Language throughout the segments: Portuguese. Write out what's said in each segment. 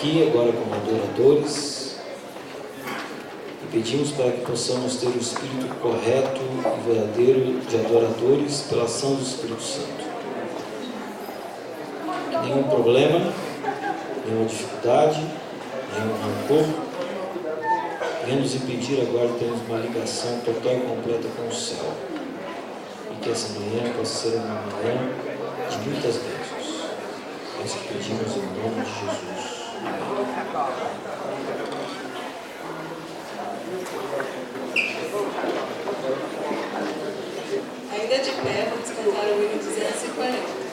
aqui agora como adoradores e pedimos para que possamos ter o espírito correto e verdadeiro de adoradores pela ação do Espírito Santo. Que nenhum problema, nenhuma dificuldade, nenhum rancor venha nos impedir agora de termos uma ligação total e completa com o céu. E que essa manhã possa ser uma manhã de muitas bênçãos. É isso que pedimos em nome de Jesus. Ainda de pé, vamos cantar o hino 240.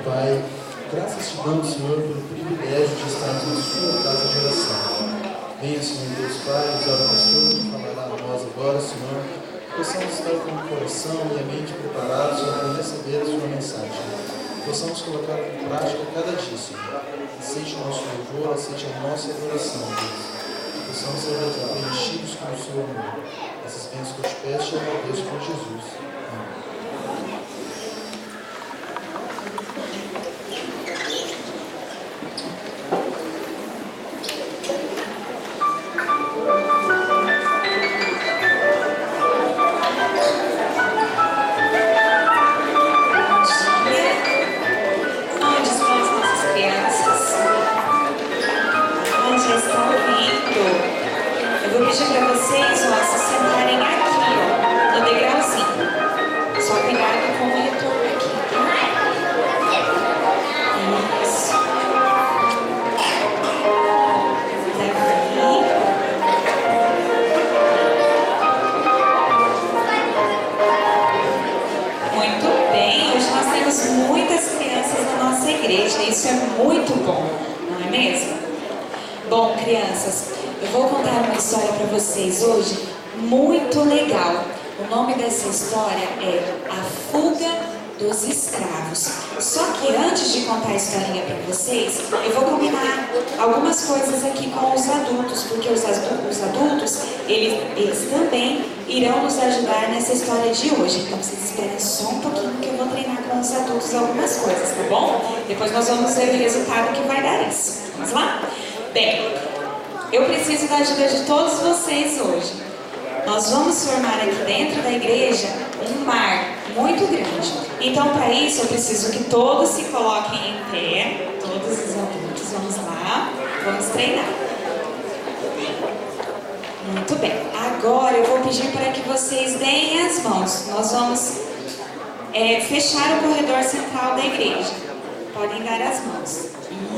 Pai, graças te damos, Senhor, pelo privilégio de estarmos na sua casa de oração. Venha, Senhor Deus Pai, usar o pastor, falará a nós agora, Senhor, que possamos estar com o coração e a mente preparados para receber a sua mensagem. Possamos colocar em prática cada dia, Senhor. Aceite o nosso louvor, aceite a nossa adoração, Deus. Que possamos ser preenchidos com o seu amor. Essas bênçãos que eu te peço, eu agradeço por Jesus. Amém. vocês hoje muito legal. O nome dessa história é A Fuga dos Escravos. Só que antes de contar a historinha para vocês, eu vou combinar algumas coisas aqui com os adultos, porque os adultos, eles também irão nos ajudar nessa história de hoje. Então vocês esperem só um pouquinho que eu vou treinar com os adultos algumas coisas, tá bom? Depois nós vamos ver o resultado que vai dar isso. Vamos lá? Bem, eu preciso da ajuda de todos vocês hoje. Nós vamos formar aqui dentro da igreja um mar muito grande. Então, para isso, eu preciso que todos se coloquem em pé, todos os adultos. Vamos lá, vamos treinar. Muito bem. Agora eu vou pedir para que vocês deem as mãos. Nós vamos fechar o corredor central da igreja. Podem dar as mãos.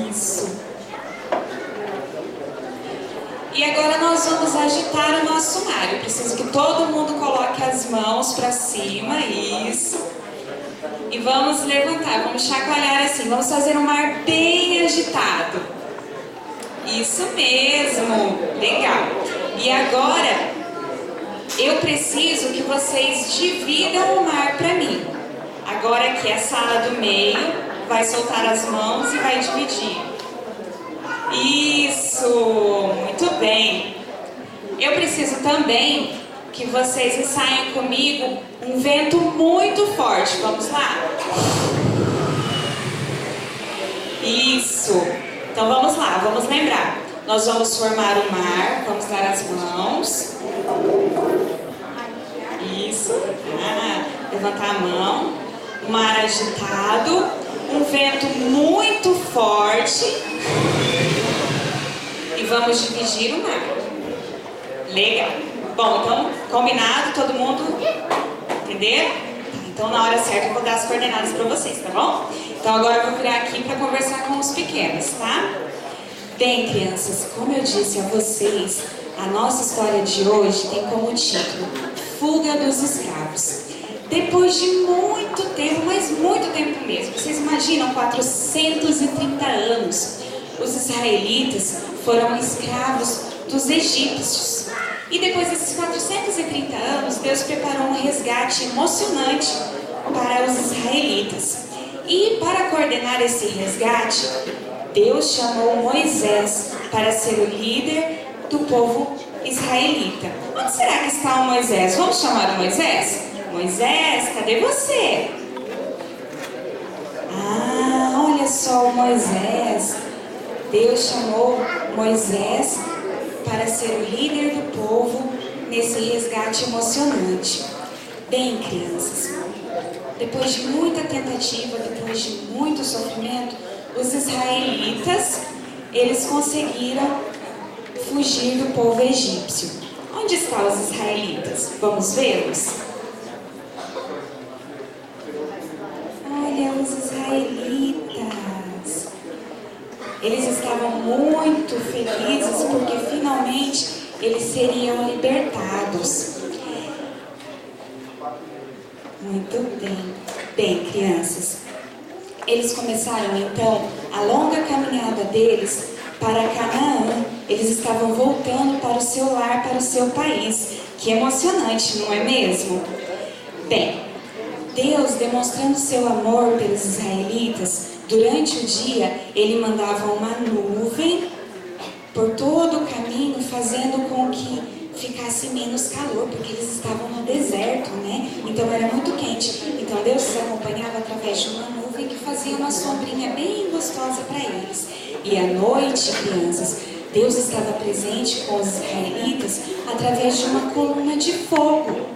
Isso. E agora nós vamos agitar o nosso mar. Eu preciso que todo mundo coloque as mãos para cima, isso. E vamos levantar, vamos chacoalhar assim. Vamos fazer um mar bem agitado. Isso mesmo, legal. E agora, eu preciso que vocês dividam o mar para mim. Agora aqui a sala do meio vai soltar as mãos e vai dividir. Isso, muito bem. Eu preciso também que vocês ensaiam comigo um vento muito forte. Vamos lá? Isso. Então vamos lá, vamos lembrar. Nós vamos formar o mar, vamos dar as mãos. Isso. Levantar a mão. O mar agitado. Um vento muito forte. E vamos dividir o mar. Legal. Bom, então, combinado, todo mundo? Entenderam? Então, na hora certa, eu vou dar as coordenadas para vocês, tá bom? Então, agora eu vou virar aqui para conversar com os pequenos, tá? Bem, crianças, como eu disse a vocês, a nossa história de hoje tem como título Fuga dos Escravos. Depois de muito tempo, mas muito tempo mesmo, vocês imaginam 430 anos, os israelitas foram escravos dos egípcios. E depois desses 430 anos, Deus preparou um resgate emocionante para os israelitas. E para coordenar esse resgate, Deus chamou Moisés para ser o líder do povo israelita. Onde será que está o Moisés? Vamos chamar o Moisés? Moisés, cadê você? Ah, olha só o Moisés. Deus chamou Moisés para ser o líder do povo nesse resgate emocionante. Bem, crianças, depois de muita tentativa, depois de muito sofrimento, os israelitas, eles conseguiram fugir do povo egípcio. Onde estão os israelitas? Vamos vê-los? Olha os israelitas. Eles estavam muito felizes porque finalmente eles seriam libertados. Muito bem. Bem, crianças, eles começaram então a longa caminhada deles para Canaã. Eles estavam voltando para o seu lar, para o seu país. Que emocionante, não é mesmo? Bem, Deus, demonstrando seu amor pelos israelitas, durante o dia, Ele mandava uma nuvem por todo o caminho, fazendo com que ficasse menos calor, porque eles estavam no deserto, né? Então era muito quente. Então Deus os acompanhava através de uma nuvem que fazia uma sombrinha bem gostosa para eles. E à noite, crianças, Deus estava presente com os israelitas através de uma coluna de fogo.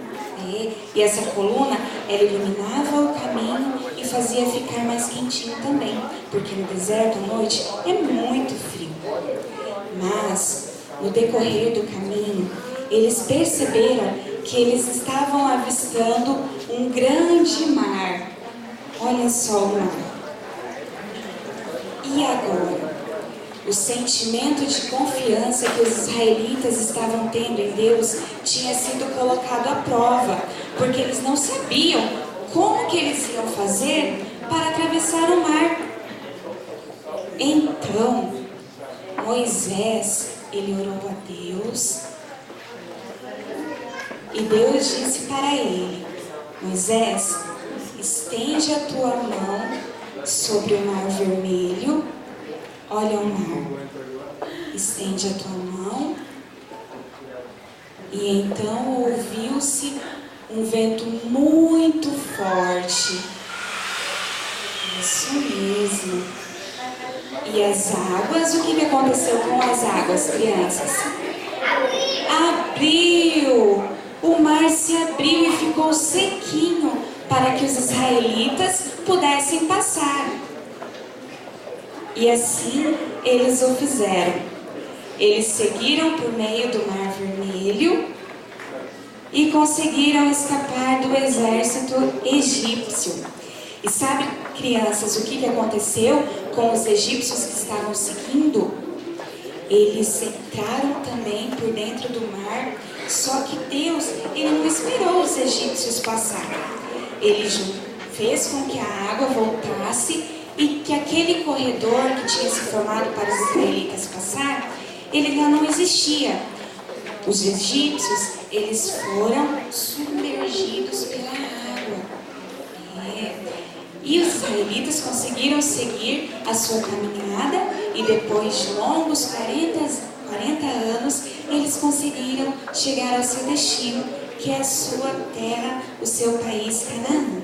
E essa coluna, ela iluminava o caminho e fazia ficar mais quentinho também, porque no deserto à noite é muito frio. Mas, no decorrer do caminho, eles perceberam que eles estavam avistando um grande mar. Olha só o mar. E agora? O sentimento de confiança que os israelitas estavam tendo em Deus tinha sido colocado à prova, porque eles não sabiam como que eles iam fazer para atravessar o mar. Então, Moisés, ele orou a Deus E Deus disse para ele: Moisés, estende a tua mão sobre o mar vermelho. Olha o mar. Estende a tua mão. E então ouviu-se um vento muito forte. Isso mesmo. E as águas, o que aconteceu com as águas, crianças? Abriu! O mar se abriu e ficou sequinho para que os israelitas pudessem passar. E assim eles o fizeram. Eles seguiram por meio do Mar Vermelho e conseguiram escapar do exército egípcio. E sabe, crianças, o que aconteceu com os egípcios que estavam seguindo? Eles entraram também por dentro do mar, só que Deus, Ele não esperou os egípcios passarem. Ele fez com que a água voltasse e que aquele corredor que tinha se formado para os israelitas passar, ele já não existia. Os egípcios, eles foram submergidos pela água. E os israelitas conseguiram seguir a sua caminhada e depois de longos 40 anos, eles conseguiram chegar ao seu destino, que é a sua terra, o seu país, Canaã.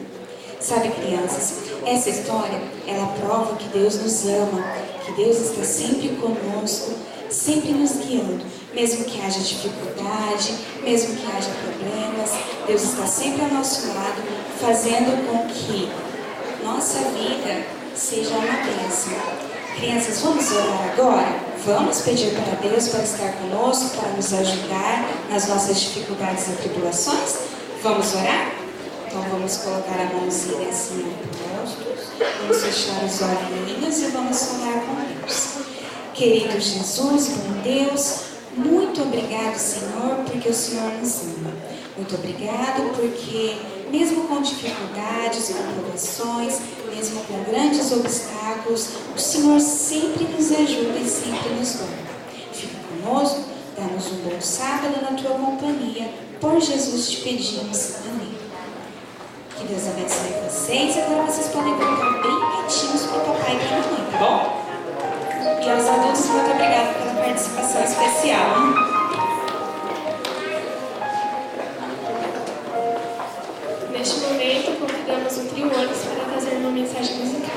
Sabe, crianças, essa história, ela prova que Deus nos ama, que Deus está sempre conosco, sempre nos guiando. Mesmo que haja dificuldade, mesmo que haja problemas, Deus está sempre ao nosso lado, fazendo com que nossa vida seja uma bênção. Crianças, vamos orar agora? Vamos pedir para Deus para estar conosco, para nos ajudar nas nossas dificuldades e tribulações? Vamos orar? Então vamos colocar a mãozinha assim no rosto, vamos fechar os olhinhos e vamos falar com Deus. Querido Jesus, bom Deus, muito obrigado, Senhor, porque o Senhor nos ama. Muito obrigado porque, mesmo com dificuldades, com provações, mesmo com grandes obstáculos, o Senhor sempre nos ajuda e sempre nos guarda. Fica conosco, dá-nos um bom sábado na tua companhia. Por Jesus te pedimos. Amém. Que Deus abençoe vocês. Agora vocês podem voltar bem quietinhos para o papai e para a mamãe, tá bom? E aos adultos, muito obrigada pela participação especial. Neste momento, convidamos o Trio Olhos para trazer uma mensagem musical.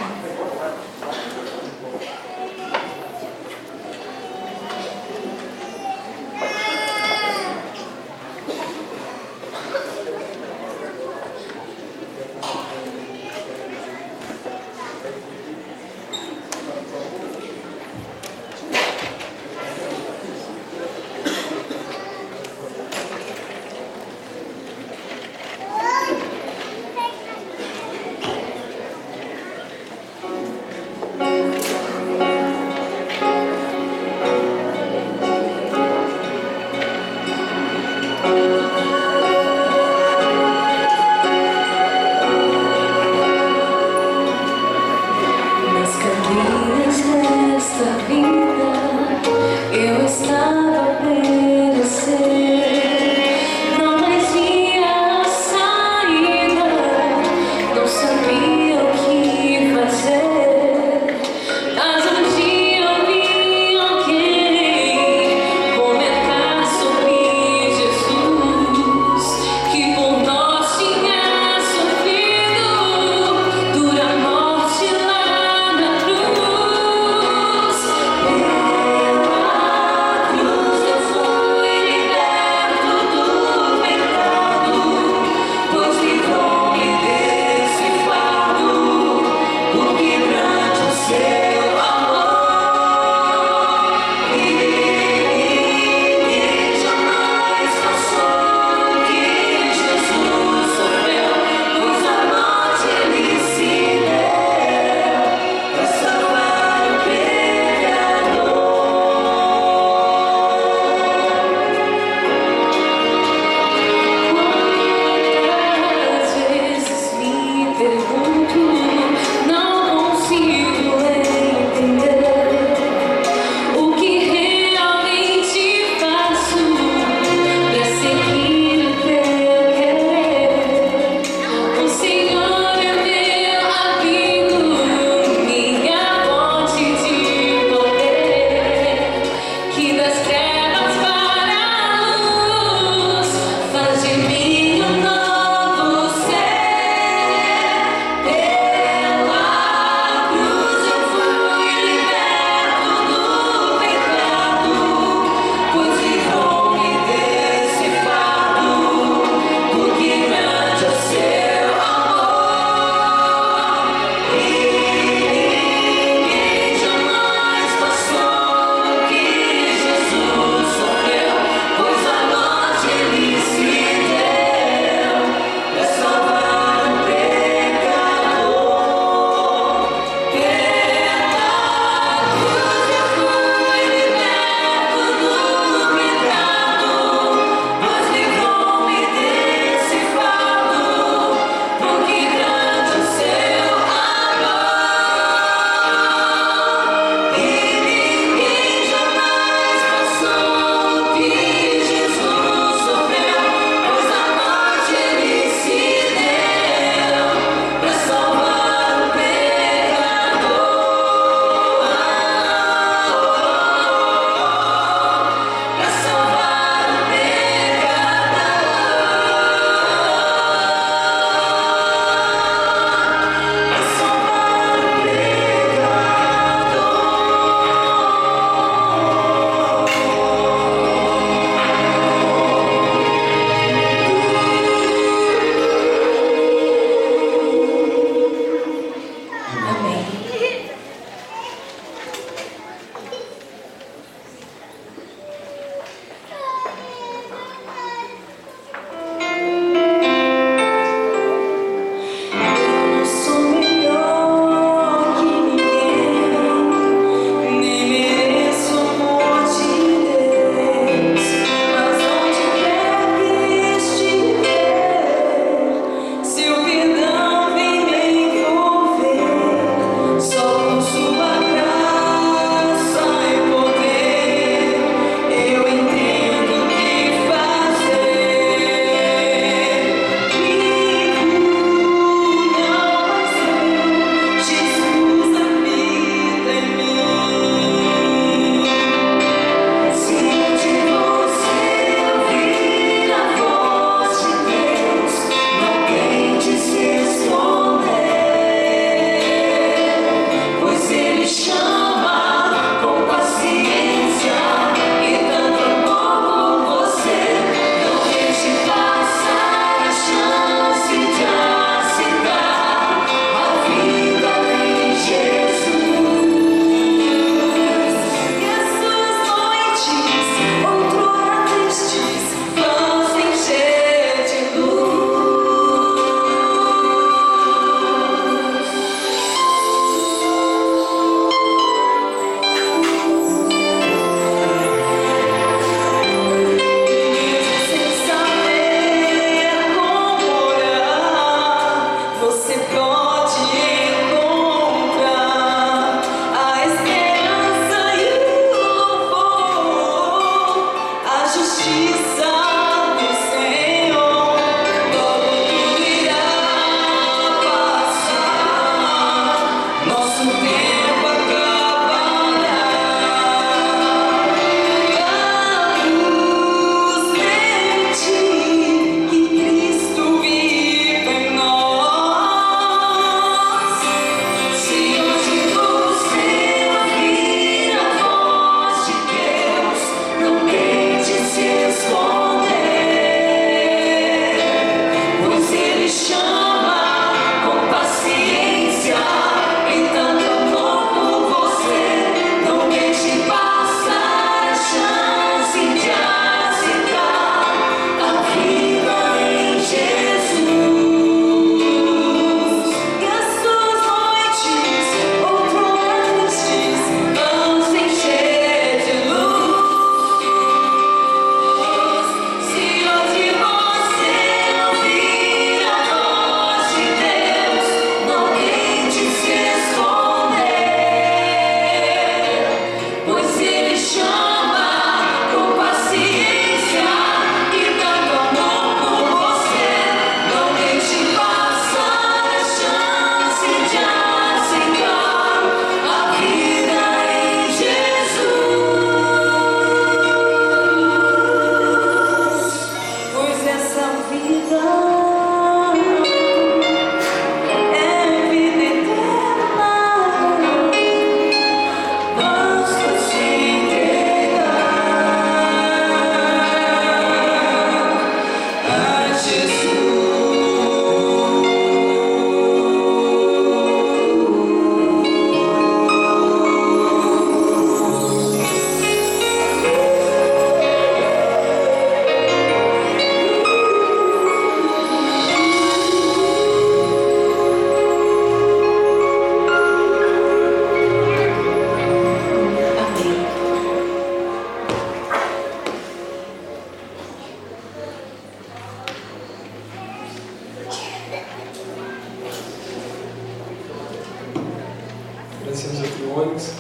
agradecemos ao Triônix.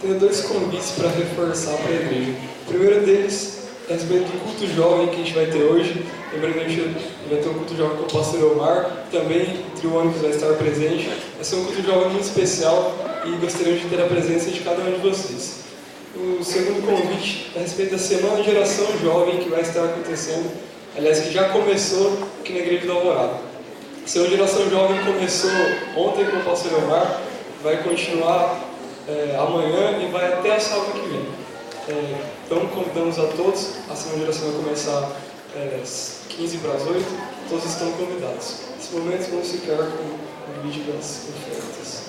Tenho 2 convites para reforçar para a igreja. O primeiro deles é a respeito do culto jovem que a gente vai ter hoje. Lembrando que a gente vai ter um culto jovem com o pastor Omar, também o Triônix vai estar presente. Vai ser um culto jovem muito especial e gostaríamos de ter a presença de cada um de vocês. O segundo convite é a respeito da Semana de Oração Jovem que vai estar acontecendo, aliás, que já começou aqui na Igreja do Alvorada. A Semana de Oração Jovem começou ontem com o pastor Omar, vai continuar amanhã e vai até a sábado que vem. Então convidamos a todos, a Semana de Oração vai começar 15 para as 8, todos estão convidados. Nesse momento vamos ficar com o vídeo das ofertas.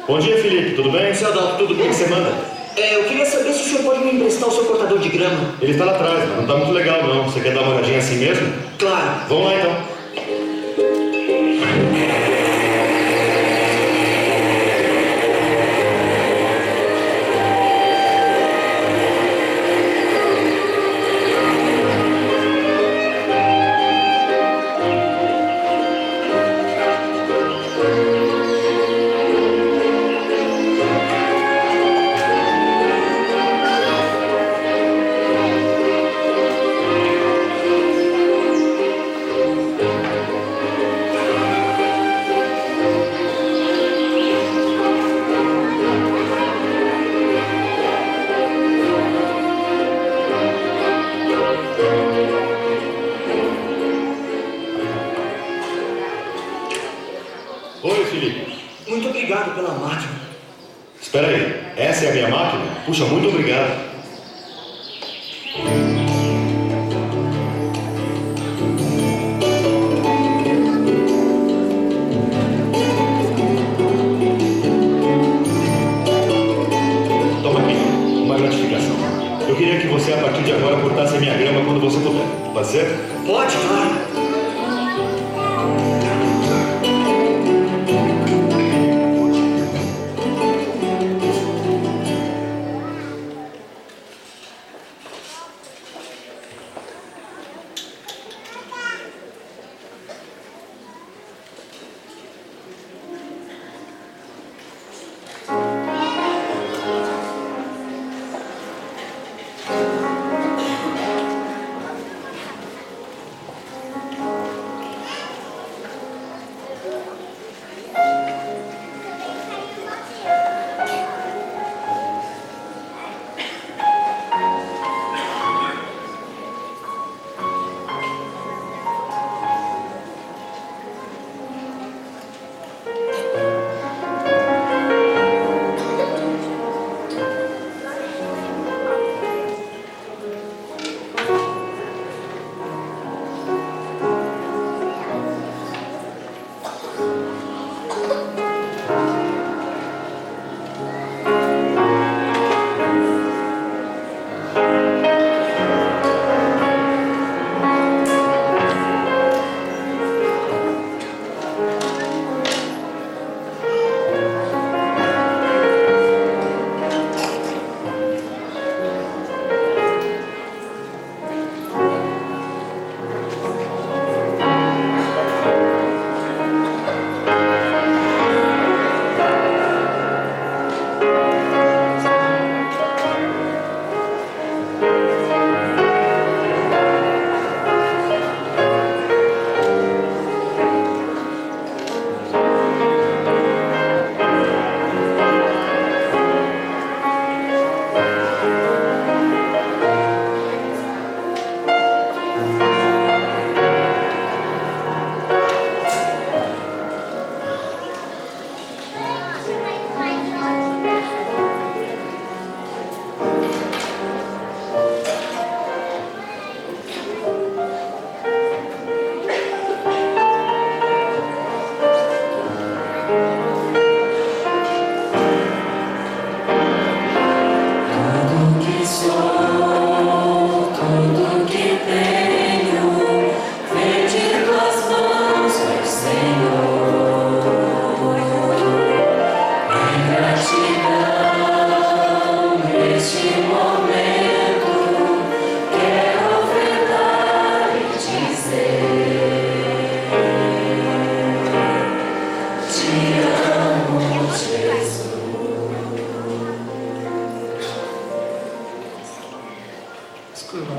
Bom dia, Felipe. Tudo bem? Seu Adalto, tudo bem? O que você manda? Eu queria saber se o senhor pode me emprestar o seu cortador de grama. Ele está lá atrás, mas não está muito legal, não. Você quer dar uma olhadinha assim mesmo? Claro. Vamos lá, então. Oi, Felipe. Muito obrigado pela máquina. Espera aí. Essa é a minha máquina? Puxa, muito obrigado. Toma aqui, uma gratificação. Eu queria que você, a partir de agora, cortasse a minha grama quando você puder. Pode ser? Pode, claro.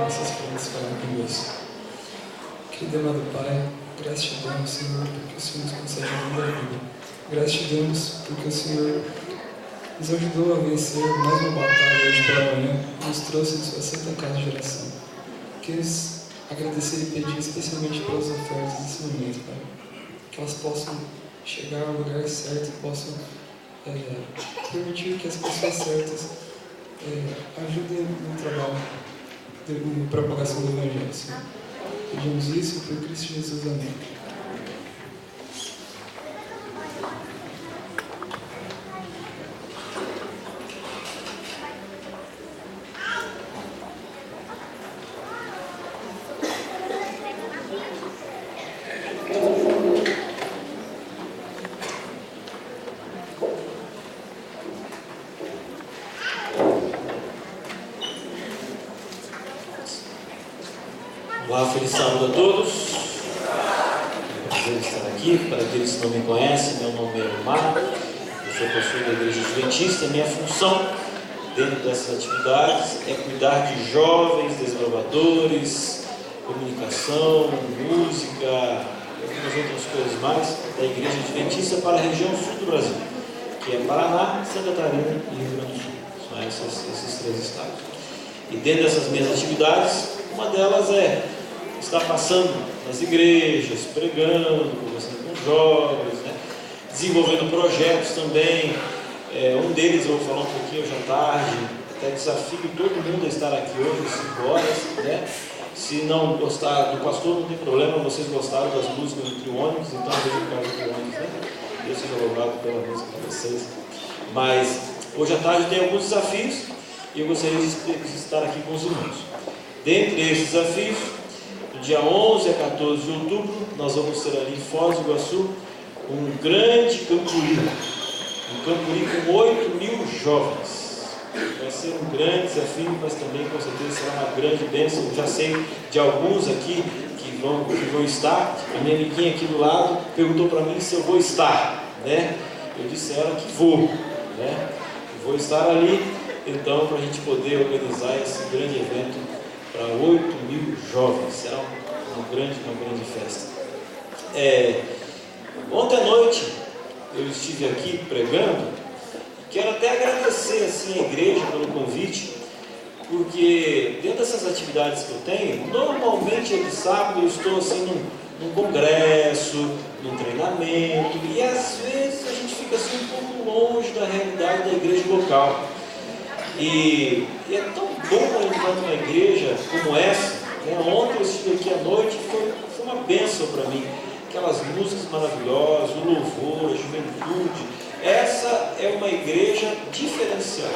nossas plantas falar conosco. Querido amado Pai, graças te damos, Senhor, porque o Senhor nos concede a vida da vida. Graças te damos porque o Senhor nos ajudou a vencer mais uma batalha hoje pela manhã e nos trouxe em sua santa casa de oração. Queres agradecer e pedir especialmente pelas ofertas desse momento, Pai. Que elas possam chegar ao lugar certo e possam permitir que as pessoas certas ajudem no trabalho de propagação do Evangelho, Senhor. Pedimos isso por Cristo Jesus. Amém. Olá, feliz sábado a todos. É um prazer estar aqui. Para aqueles que não me conhecem, meu nome é Marco, eu sou pastor da Igreja Adventista. Minha função dentro dessas atividades é cuidar de jovens, desbravadores, comunicação, música, algumas outras coisas mais da Igreja Adventista para a região sul do Brasil, que é Paraná, Santa Catarina e Rio Grande do Sul. São esses três estados. E dentro dessas minhas atividades, uma delas é estar passando nas igrejas, pregando, conversando com jovens, né? Desenvolvendo projetos também. Um deles eu vou falar um pouquinho hoje à tarde. Até desafio todo mundo a estar aqui hoje às 5 horas, né? Se não gostar do pastor, não tem problema, vocês gostaram das músicas do Trio Ônibus, então eu vejo o caso do Ônibus, né? Deus seja louvado pela música de vocês. Mas hoje à tarde tem alguns desafios e eu gostaria de estar aqui com os irmãos. Dentre esses desafios, do dia 11 a 14 de outubro, nós vamos ter ali em Foz do Iguaçu um grande campuri. Um campuri com 8.000 jovens. Vai ser um grande desafio, mas também com certeza será uma grande bênção. Eu já sei de alguns aqui que vão estar. A minha amiguinha aqui do lado perguntou para mim se eu vou estar, né? Eu disse a ela que vou, né? Eu vou estar ali, então, para a gente poder organizar esse grande evento para 8.000 jovens. Será uma grande festa. Ontem à noite eu estive aqui pregando. Quero até agradecer assim, a igreja pelo convite, porque dentro dessas atividades que eu tenho, normalmente de sábado eu estou assim num congresso, num treinamento, e às vezes a gente fica assim um pouco longe da realidade da igreja local. E é tão bom entrar numa igreja como essa, né? Ontem eu estive aqui à noite e foi uma bênção para mim. Aquelas músicas maravilhosas, o louvor, a juventude. Essa é uma igreja diferenciada.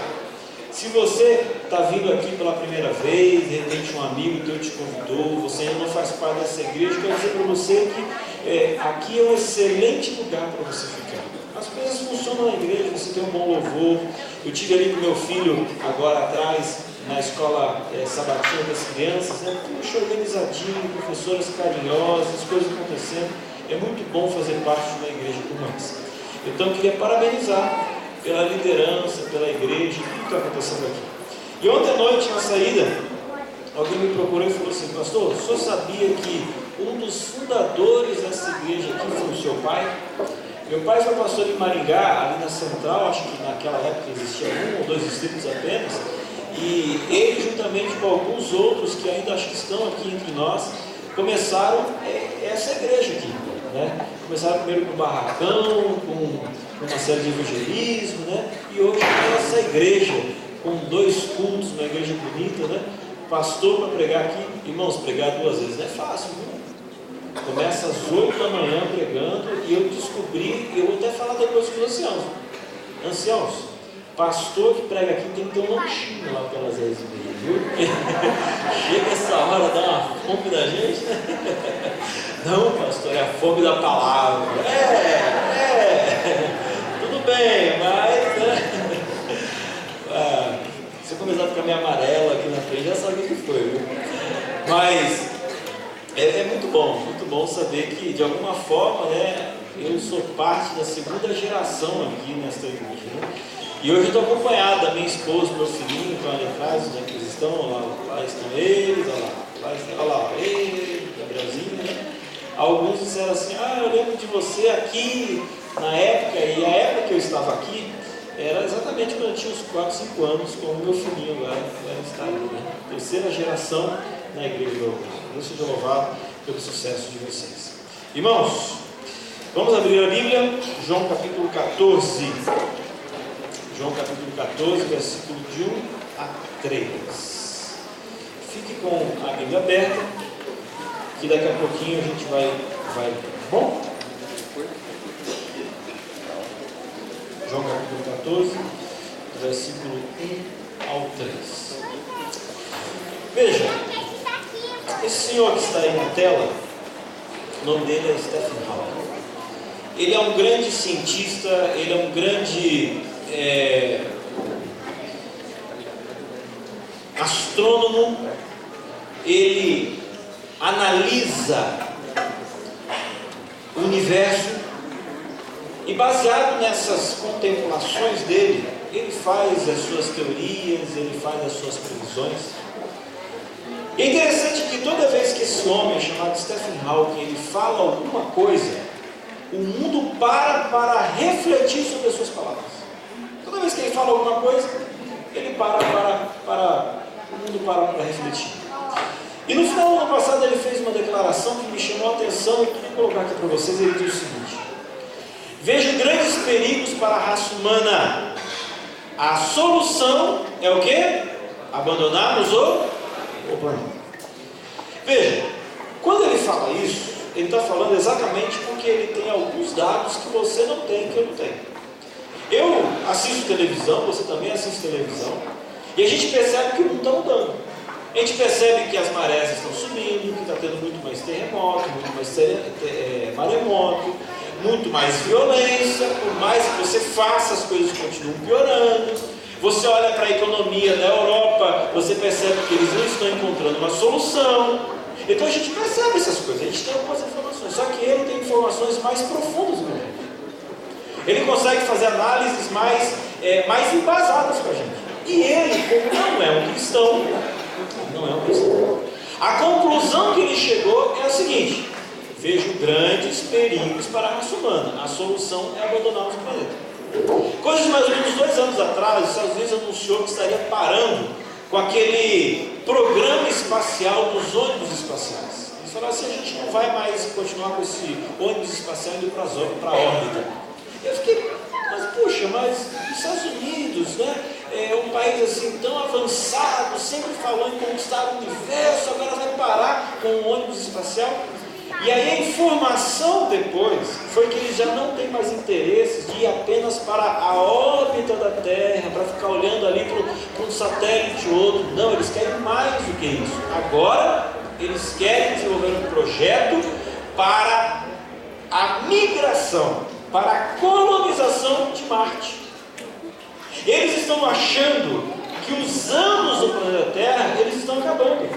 Se você está vindo aqui pela primeira vez, de repente um amigo teu te convidou, você ainda não faz parte dessa igreja, eu quero dizer para você que aqui é um excelente lugar para você ficar. As coisas funcionam na igreja, você tem um bom louvor. Eu estive ali com meu filho agora atrás, na escola sabatina das crianças, né? Tudo organizadinho, professoras carinhosas, coisas acontecendo. É muito bom fazer parte de uma igreja como essa. Então eu queria parabenizar pela liderança, pela igreja, tudo que está acontecendo aqui. E ontem à noite, na saída, alguém me procurou e falou assim: pastor, o senhor sabia que um dos fundadores dessa igreja aqui foi o seu pai? Meu pai foi pastor em Maringá, ali na Central, acho que naquela época existia 1 ou 2 distritos apenas, e ele, juntamente com alguns outros que ainda acho que estão aqui entre nós, começaram essa igreja aqui, né? Começaram primeiro com barracão, com uma série de evangelismo, né? E hoje tem essa igreja com 2 cultos, uma igreja bonita, né? Pastor para pregar aqui, irmãos, pregar 2 vezes não é fácil, viu? Começa às 8 da manhã pregando, e eu descobri, eu vou até falar depois com os anciãos, pastor que prega aqui tem que ter um lanchinho lá pelas 10h30, viu? Chega essa hora, dá uma fome da gente, né? Não, pastor, é a fome da palavra. Tudo bem, mas né? Se eu começar a ficar meio amarelo aqui na frente, já sabe o que foi, viu? Mas é muito bom saber que, de alguma forma, né, eu sou parte da 2ª geração aqui nesta igreja, né? E hoje eu estou acompanhado da minha esposa, meu filhinho, com lá atrás, onde é que eles estão, lá estão eles, olha lá, ele, Gabrielzinho, né? Alguns disseram assim, eu lembro de você aqui na época, e a época que eu estava aqui, era exatamente quando eu tinha uns 4, 5 anos, como o meu filhinho agora está aí, né? Terceira geração na igreja do Orgulho. Deus seja louvado pelo sucesso de vocês. Irmãos, vamos abrir a Bíblia, João capítulo 14. João capítulo 14, versículo de 1 a 3. Fique com a Bíblia aberta, que daqui a pouquinho a gente vai bom? João capítulo 14, versículo 1 ao 3. Veja, esse senhor que está aí na tela, o nome dele é Stephen Hawking. Ele é um grande cientista, ele é um grande astrônomo. Ele analisa o universo e, baseado nessas contemplações dele, ele faz as suas teorias, ele faz as suas previsões. E é interessante que toda vez que esse homem chamado Stephen Hawking ele fala alguma coisa, o mundo para refletir sobre as suas palavras. Toda vez que ele fala alguma coisa, ele o mundo para refletir. E no final do ano passado ele fez uma declaração que me chamou a atenção e queria colocar aqui para vocês. Ele diz o seguinte: vejo grandes perigos para a raça humana. A solução é o quê? Abandonarmos o planeta. Veja, quando ele fala isso, ele está falando exatamente porque ele tem alguns dados que você não tem, que eu não tenho. Eu assisto televisão, você também assiste televisão, e a gente percebe que o mundo está mudando. A gente percebe que as marés estão subindo, que está tendo muito mais terremoto, muito mais maremoto, muito mais violência. Por mais que você faça, as coisas continuam piorando. Você olha para a economia da Europa, você percebe que eles não estão encontrando uma solução. Então a gente percebe essas coisas, a gente tem algumas informações, só que ele tem informações mais profundas do que a gente. Ele consegue fazer análises mais embasadas para a gente. E ele, como não é um cristão, a conclusão que ele chegou é a seguinte: vejo grandes perigos para a raça humana. A solução é abandonarmos o planeta. Coisa de mais ou menos 2 anos atrás, os Estados Unidos anunciou que estaria parando com aquele programa espacial dos ônibus espaciais. Eles falaram assim: a gente não vai mais continuar com esse ônibus espacial indo para a órbita. Eu fiquei, mas os Estados Unidos, né, é um país assim tão avançado, sempre falou em conquistar o universo, agora vai parar com o ônibus espacial. E aí a informação depois foi que eles já não têm mais interesse de ir apenas para a órbita da Terra, para ficar olhando ali para um satélite ou outro. Não, eles querem mais do que isso. Agora eles querem desenvolver um projeto para a migração, para a colonização de Marte. Eles estão achando que os anos do planeta Terra, eles estão acabando.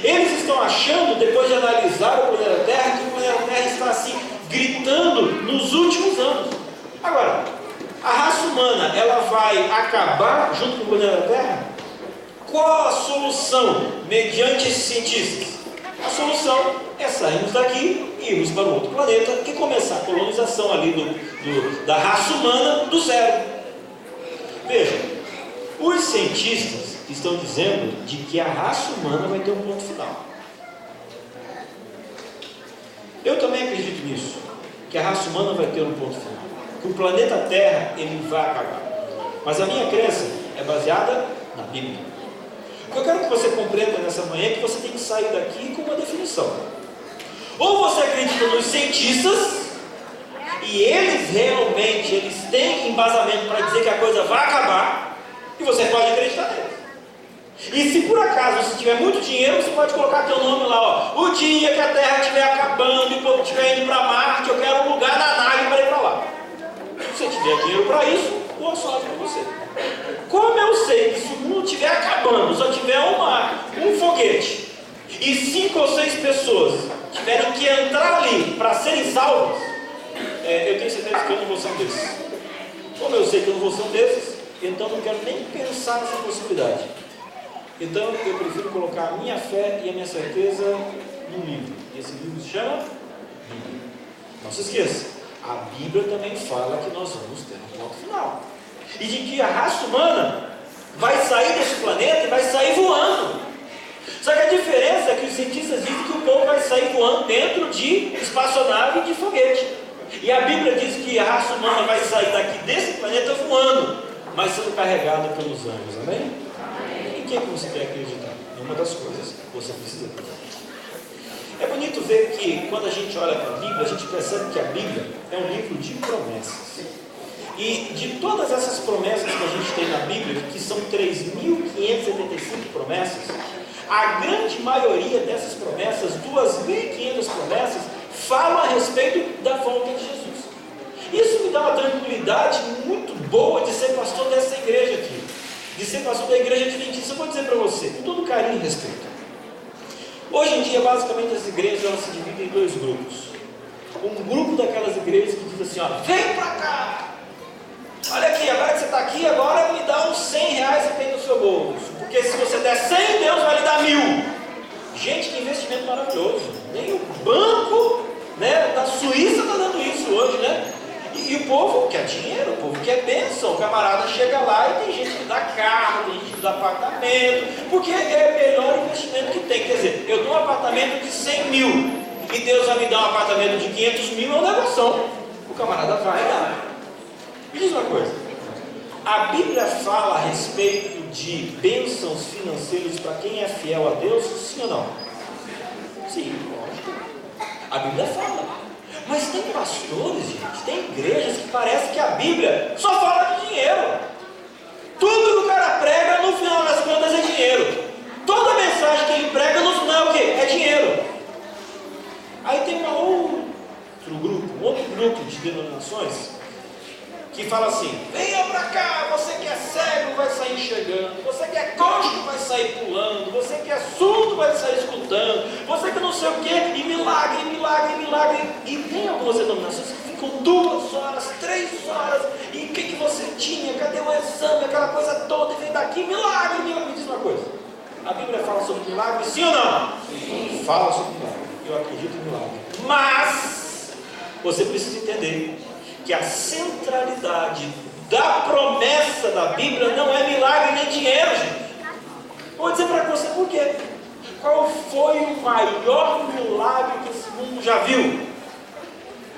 Eles estão achando, depois de analisar o planeta Terra, que o planeta Terra está assim, gritando nos últimos anos. Agora, a raça humana, ela vai acabar junto com o planeta Terra? Qual a solução, mediante esses cientistas? A solução é sairmos daqui e irmos para um outro planeta e começar a colonização ali da raça humana do zero. Veja, os cientistas estão dizendo de que a raça humana vai ter um ponto final. Eu também acredito nisso, que a raça humana vai ter um ponto final, que o planeta Terra ele vai acabar. Mas a minha crença é baseada na Bíblia. O que eu quero que você compreenda nessa manhã é que você tem que sair daqui com uma definição. Ou você acredita nos cientistas, e eles realmente têm embasamento para dizer que a coisa vai acabar, e você pode acreditar neles. E se por acaso você tiver muito dinheiro, você pode colocar teu nome lá, ó. O dia que a Terra estiver acabando e o povo estiver indo para Marte, eu quero um lugar na nave para ir para lá. Se você tiver dinheiro para isso, boa sorte para você. Como eu sei que se o mundo estiver acabando, só tiver um foguete e 5 ou 6 pessoas tiverem que entrar ali para serem salvas, eu tenho certeza que eu não vou ser um desses. Como eu sei que eu não vou ser um desses, então não quero nem pensar nessa possibilidade. Então eu prefiro colocar a minha fé e a minha certeza num livro. E esse livro se chama Bíblia. Não se esqueça, a Bíblia também fala que nós vamos ter um ponto final. E de que a raça humana vai sair desse planeta e vai sair voando. Só que a diferença é que os cientistas dizem que o povo vai sair voando dentro de espaçonave e de foguete. E a Bíblia diz que a raça humana vai sair daqui desse planeta voando, mas sendo carregada pelos anjos. Amém? Em que você quer acreditar? É uma das coisas que você precisa acreditar. É bonito ver que quando a gente olha para a Bíblia, a gente percebe que a Bíblia é um livro de promessas. E de todas essas promessas que a gente tem na Bíblia, que são 3.575 promessas, a grande maioria dessas promessas, 2.500 promessas, falam a respeito da volta de Jesus. Isso me dá uma tranquilidade muito boa de ser pastor dessa igreja aqui, de ser pastor da igreja adventista. Eu vou dizer para você, com todo carinho e respeito. Hoje em dia, basicamente, as igrejas elas se dividem em dois grupos. Um grupo daquelas igrejas que diz assim, ó, vem para cá! Olha aqui, agora que você está aqui, agora me dá uns 100 reais que tem no seu bolso. Porque se você der 100, Deus vai lhe dar 1.000. Gente, que investimento maravilhoso. Nem o banco, né, da Suíça está dando isso hoje, né? E o povo quer dinheiro, o povo quer bênção. O camarada chega lá e tem gente que dá carro, tem gente que dá apartamento, porque é o melhor investimento que tem. Quer dizer, eu dou um apartamento de 100 mil e Deus vai me dar um apartamento de 500 mil, é uma negação. O camarada vai dar. Me diz uma coisa, a Bíblia fala a respeito de bênçãos financeiras para quem é fiel a Deus, sim ou não? Sim, lógico. A Bíblia fala. Mas tem pastores, gente, tem igrejas que parece que a Bíblia só fala de dinheiro. Tudo que o cara prega, no final das contas, é dinheiro. Toda mensagem que ele prega, no final é o quê? É dinheiro. Aí tem um outro grupo de denominações que fala assim, venha pra cá, você que é cego vai sair enxergando, você que é coxo vai sair pulando, você que é surdo vai sair escutando, você que não sei o que, e milagre, milagre, milagre. E tem algumas denominações que ficam 2 horas, 3 horas, e o que você tinha, cadê o exame, aquela coisa toda, e vem daqui, milagre, milagre. Me diz uma coisa, a Bíblia fala sobre milagre, sim ou não? Sim. Fala sobre milagre, eu acredito em milagre, mas você precisa entender que a centralidade da promessa da Bíblia não é milagre nem dinheiro, gente. Vou dizer para você por quê. Qual foi o maior milagre que esse mundo já viu?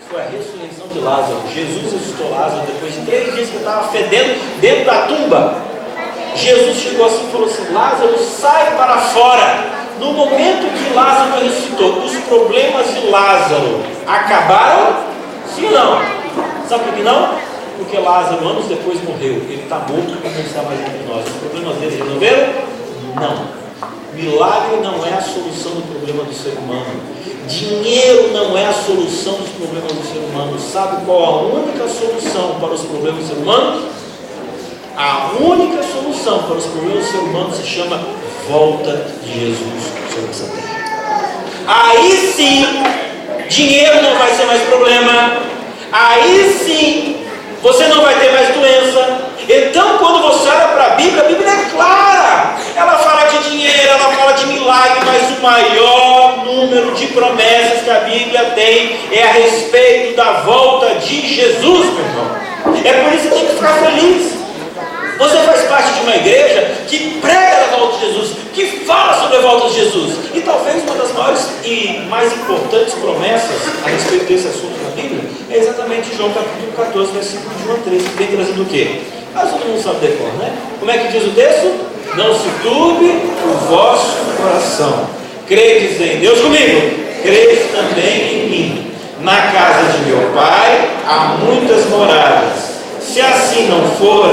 Foi a ressurreição de Lázaro. Jesus ressuscitou Lázaro depois de 3 dias que estava fedendo dentro da tumba. Jesus chegou assim e falou assim, Lázaro, sai para fora. No momento que Lázaro ressuscitou, os problemas de Lázaro acabaram? Sim ou não? Sabe por que não? Porque Lázaro, anos depois, morreu. Ele está morto e não está mais entre nós. Os problemas dele resolveram? Não. Milagre não é a solução do problema do ser humano. Dinheiro não é a solução dos problemas do ser humano. Sabe qual a única solução para os problemas do ser humano? A única solução para os problemas do ser humano se chama volta de Jesus sobre essa terra. Aí sim, dinheiro não vai ser mais problema. Aí sim, você não vai ter mais doença. Então, quando você olha para a Bíblia é clara. Ela fala de dinheiro, ela fala de milagre, mas o maior número de promessas que a Bíblia tem é a respeito da volta de Jesus, meu irmão. É por isso que tem que ficar feliz. Você faz parte de uma igreja que prega a volta de Jesus, que fala sobre a volta de Jesus. E talvez uma das maiores e mais importantes promessas a respeito desse assunto na Bíblia é exatamente João capítulo 14, versículo de 1 a 13, que vem trazendo o quê? Mas todo mundo sabe decor, né? Como é que diz o texto? Não se turbe o vosso coração. Credes em Deus comigo, credes também em mim. Na casa de meu pai há muitas moradas. Se assim não for,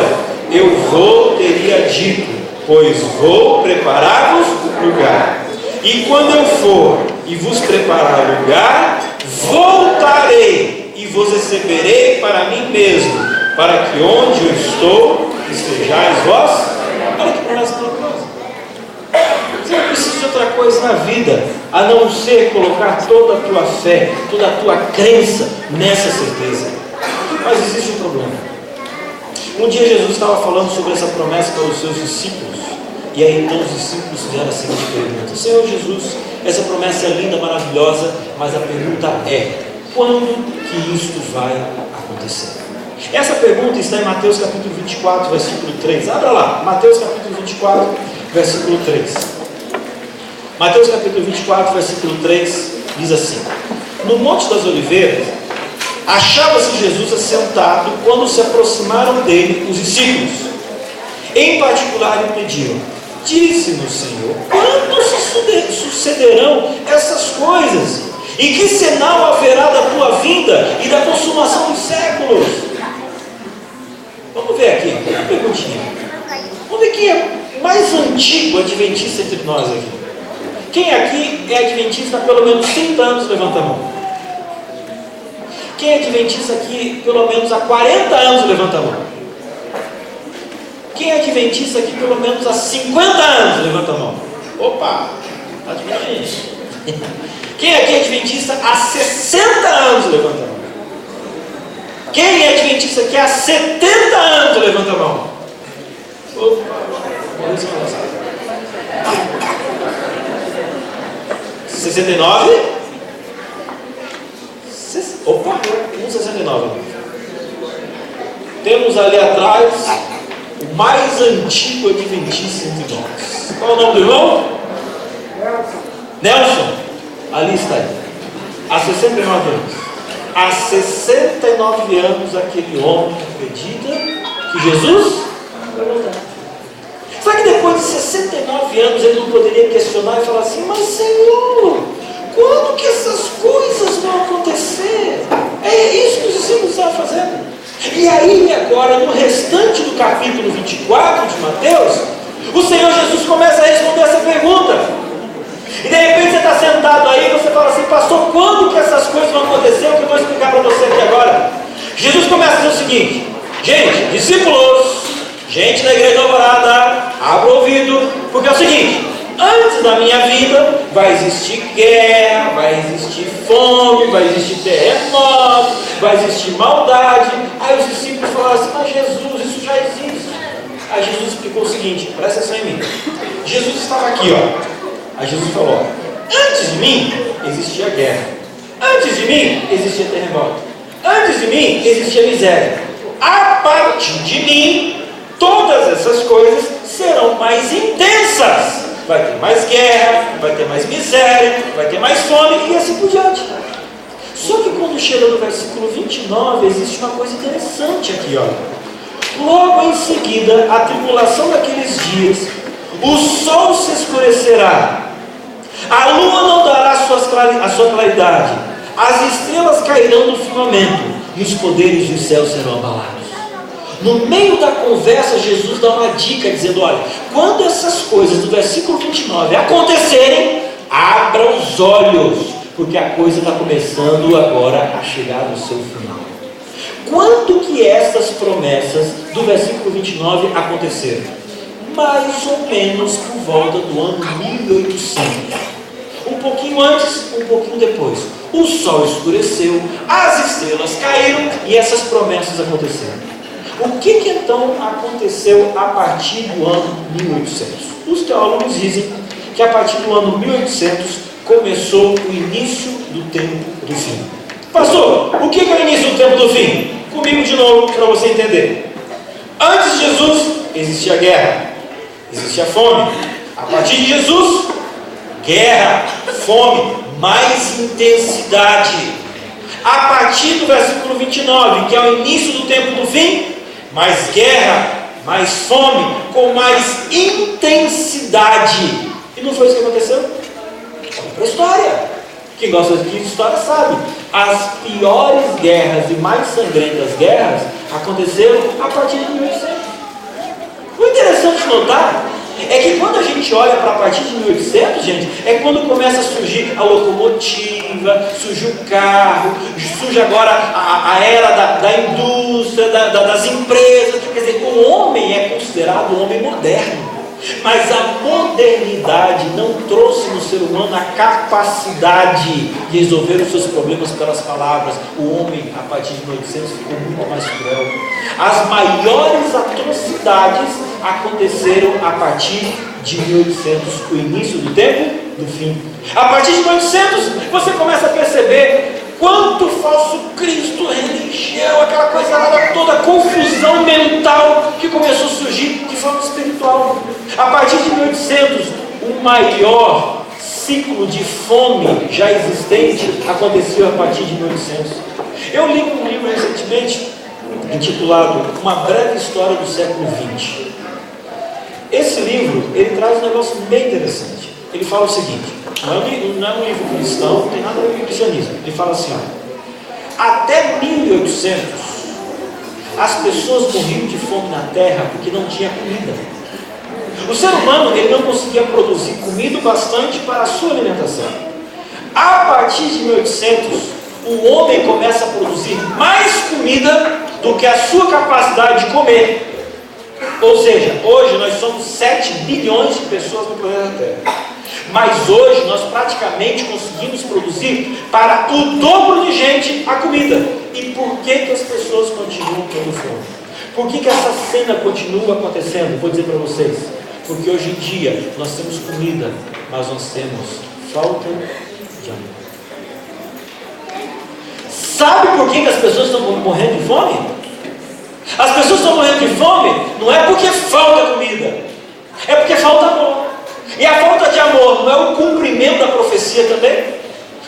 eu teria dito, pois vou preparar-vos lugar. E quando eu for e vos preparar lugar, voltarei e vos receberei para mim mesmo, para que onde eu estou, estejais vós. Olha que promessa maravilhosa. Você não precisa de outra coisa na vida, a não ser colocar toda a tua fé, toda a tua crença nessa certeza. Mas existe um problema. Um dia Jesus estava falando sobre essa promessa para os seus discípulos. E aí então os discípulos fizeram a seguinte pergunta: Senhor Jesus, essa promessa é linda, maravilhosa, mas a pergunta é: quando que isto vai acontecer? Essa pergunta está em Mateus capítulo 24, versículo 3. Abra lá, Mateus capítulo 24, versículo 3. Mateus capítulo 24, versículo 3 diz assim: No Monte das Oliveiras, achava-se Jesus assentado quando se aproximaram dele os discípulos. Em particular lhe pediram: Disse-nos, Senhor, quando se sucederão essas coisas? E que sinal haverá da tua vinda e da consumação dos séculos? Vamos ver aqui, uma perguntinha. Vamos ver quem é mais antigo adventista entre nós aqui. Quem aqui é adventista há pelo menos 30 anos? Levanta a mão. Quem é adventista aqui pelo menos há 40 anos? Levanta a mão. Quem é adventista aqui pelo menos há 50 anos? Levanta a mão. Opa, está difícil. Quem aqui é adventista há 60 anos? Levanta a mão. Quem é adventista aqui há 70 anos? Levanta a mão. Opa, 69? Opa, 1,69. Temos ali atrás o mais antigo adventista entre nós. Qual é o nome do irmão? Nelson. Ali está ele. Há 69 anos. Há 69 anos aquele homem acredita que Jesus vai voltar. Será que depois de 69 anos ele não poderia questionar e falar assim: mas Senhor, quando que essas coisas vão acontecer? É isso que os discípulos estavam fazendo. E aí agora no restante do capítulo 24 de Mateus, o Senhor Jesus começa a responder essa pergunta. E de repente você está sentado aí e você fala assim: pastor, quando que essas coisas vão acontecer? O que eu vou explicar para você aqui agora. Jesus começa a dizer o seguinte: gente, discípulos, gente da igreja Alvorada, abra o ouvido, porque é o seguinte: antes da minha vida vai existir guerra, vai existir fome, vai existir terremoto, vai existir maldade. Aí os discípulos falaram assim: mas Jesus, isso já existe. Aí Jesus explicou o seguinte: presta atenção em mim. Jesus estava aqui, ó. Aí Jesus falou: antes de mim existia guerra, antes de mim existia terremoto, antes de mim existia miséria. A partir de mim, todas essas coisas serão mais intensas. Vai ter mais guerra, vai ter mais miséria, vai ter mais fome e assim por diante. Só que quando chega no versículo 29, existe uma coisa interessante aqui, ó. Logo em seguida, a tribulação daqueles dias, o sol se escurecerá, a lua não dará a sua claridade, as estrelas cairão no firmamento e os poderes dos céus serão abalados. No meio da conversa, Jesus dá uma dica dizendo: olha, quando essas coisas do versículo 29 acontecerem, abra os olhos, porque a coisa está começando agora a chegar no seu final. Quando que essas promessas do versículo 29 aconteceram? Mais ou menos por volta do ano 1800. Um pouquinho antes, um pouquinho depois. O sol escureceu, as estrelas caíram e essas promessas aconteceram. O que então aconteceu a partir do ano 1800? Os teólogos dizem que a partir do ano 1800 começou o início do tempo do fim. Pastor, o que é o início do tempo do fim? Comigo de novo para você entender. Antes de Jesus existia guerra, existia fome. A partir de Jesus, guerra, fome, mais intensidade. A partir do versículo 29, que é o início do tempo do fim, mais guerra, mais fome, com mais intensidade. E não foi isso que aconteceu? Olha para a história. Quem gosta de história sabe. As piores guerras e mais sangrentas guerras aconteceram a partir de 1800. O interessante de notar é que quando a gente olha para a partir de 1800, gente, é quando começa a surgir a locomotiva, surge o carro, surge agora a era da indústria, das empresas. Quer dizer, o homem é considerado um homem moderno. Mas a modernidade não trouxe no ser humano a capacidade de resolver os seus problemas pelas palavras. O homem, a partir de 1800, ficou muito mais cruel. As maiores atrocidades aconteceram a partir de 1800, o início do tempo do fim. A partir de 1800, você começa a perceber quanto falso Cristo, religião, aquela coisa toda, confusão mental que começou a surgir de forma espiritual. A partir de 1800, o maior ciclo de fome já existente aconteceu a partir de 1800. Eu li um livro recentemente intitulado Uma Breve História do Século XX. Esse livro, ele traz um negócio bem interessante. Ele fala o seguinte: não é um livro cristão, não tem nada a ver com cristianismo. Ele fala assim, ó, até 1800 as pessoas morriam de fome na terra porque não tinha comida. O ser humano, ele não conseguia produzir comida bastante para a sua alimentação. A partir de 1800 o homem começa a produzir mais comida do que a sua capacidade de comer. Ou seja, hoje nós somos 7 bilhões de pessoas no planeta Terra. Mas hoje nós praticamente conseguimos produzir para o dobro de gente a comida. E por que as pessoas continuam tendo fome? Por que essa cena continua acontecendo? Vou dizer para vocês. Porque hoje em dia nós temos comida, mas nós temos falta de amor. Sabe por que as pessoas estão morrendo de fome? As pessoas estão morrendo de fome não é porque falta comida, é porque falta amor. E a falta de amor não é o cumprimento da profecia também?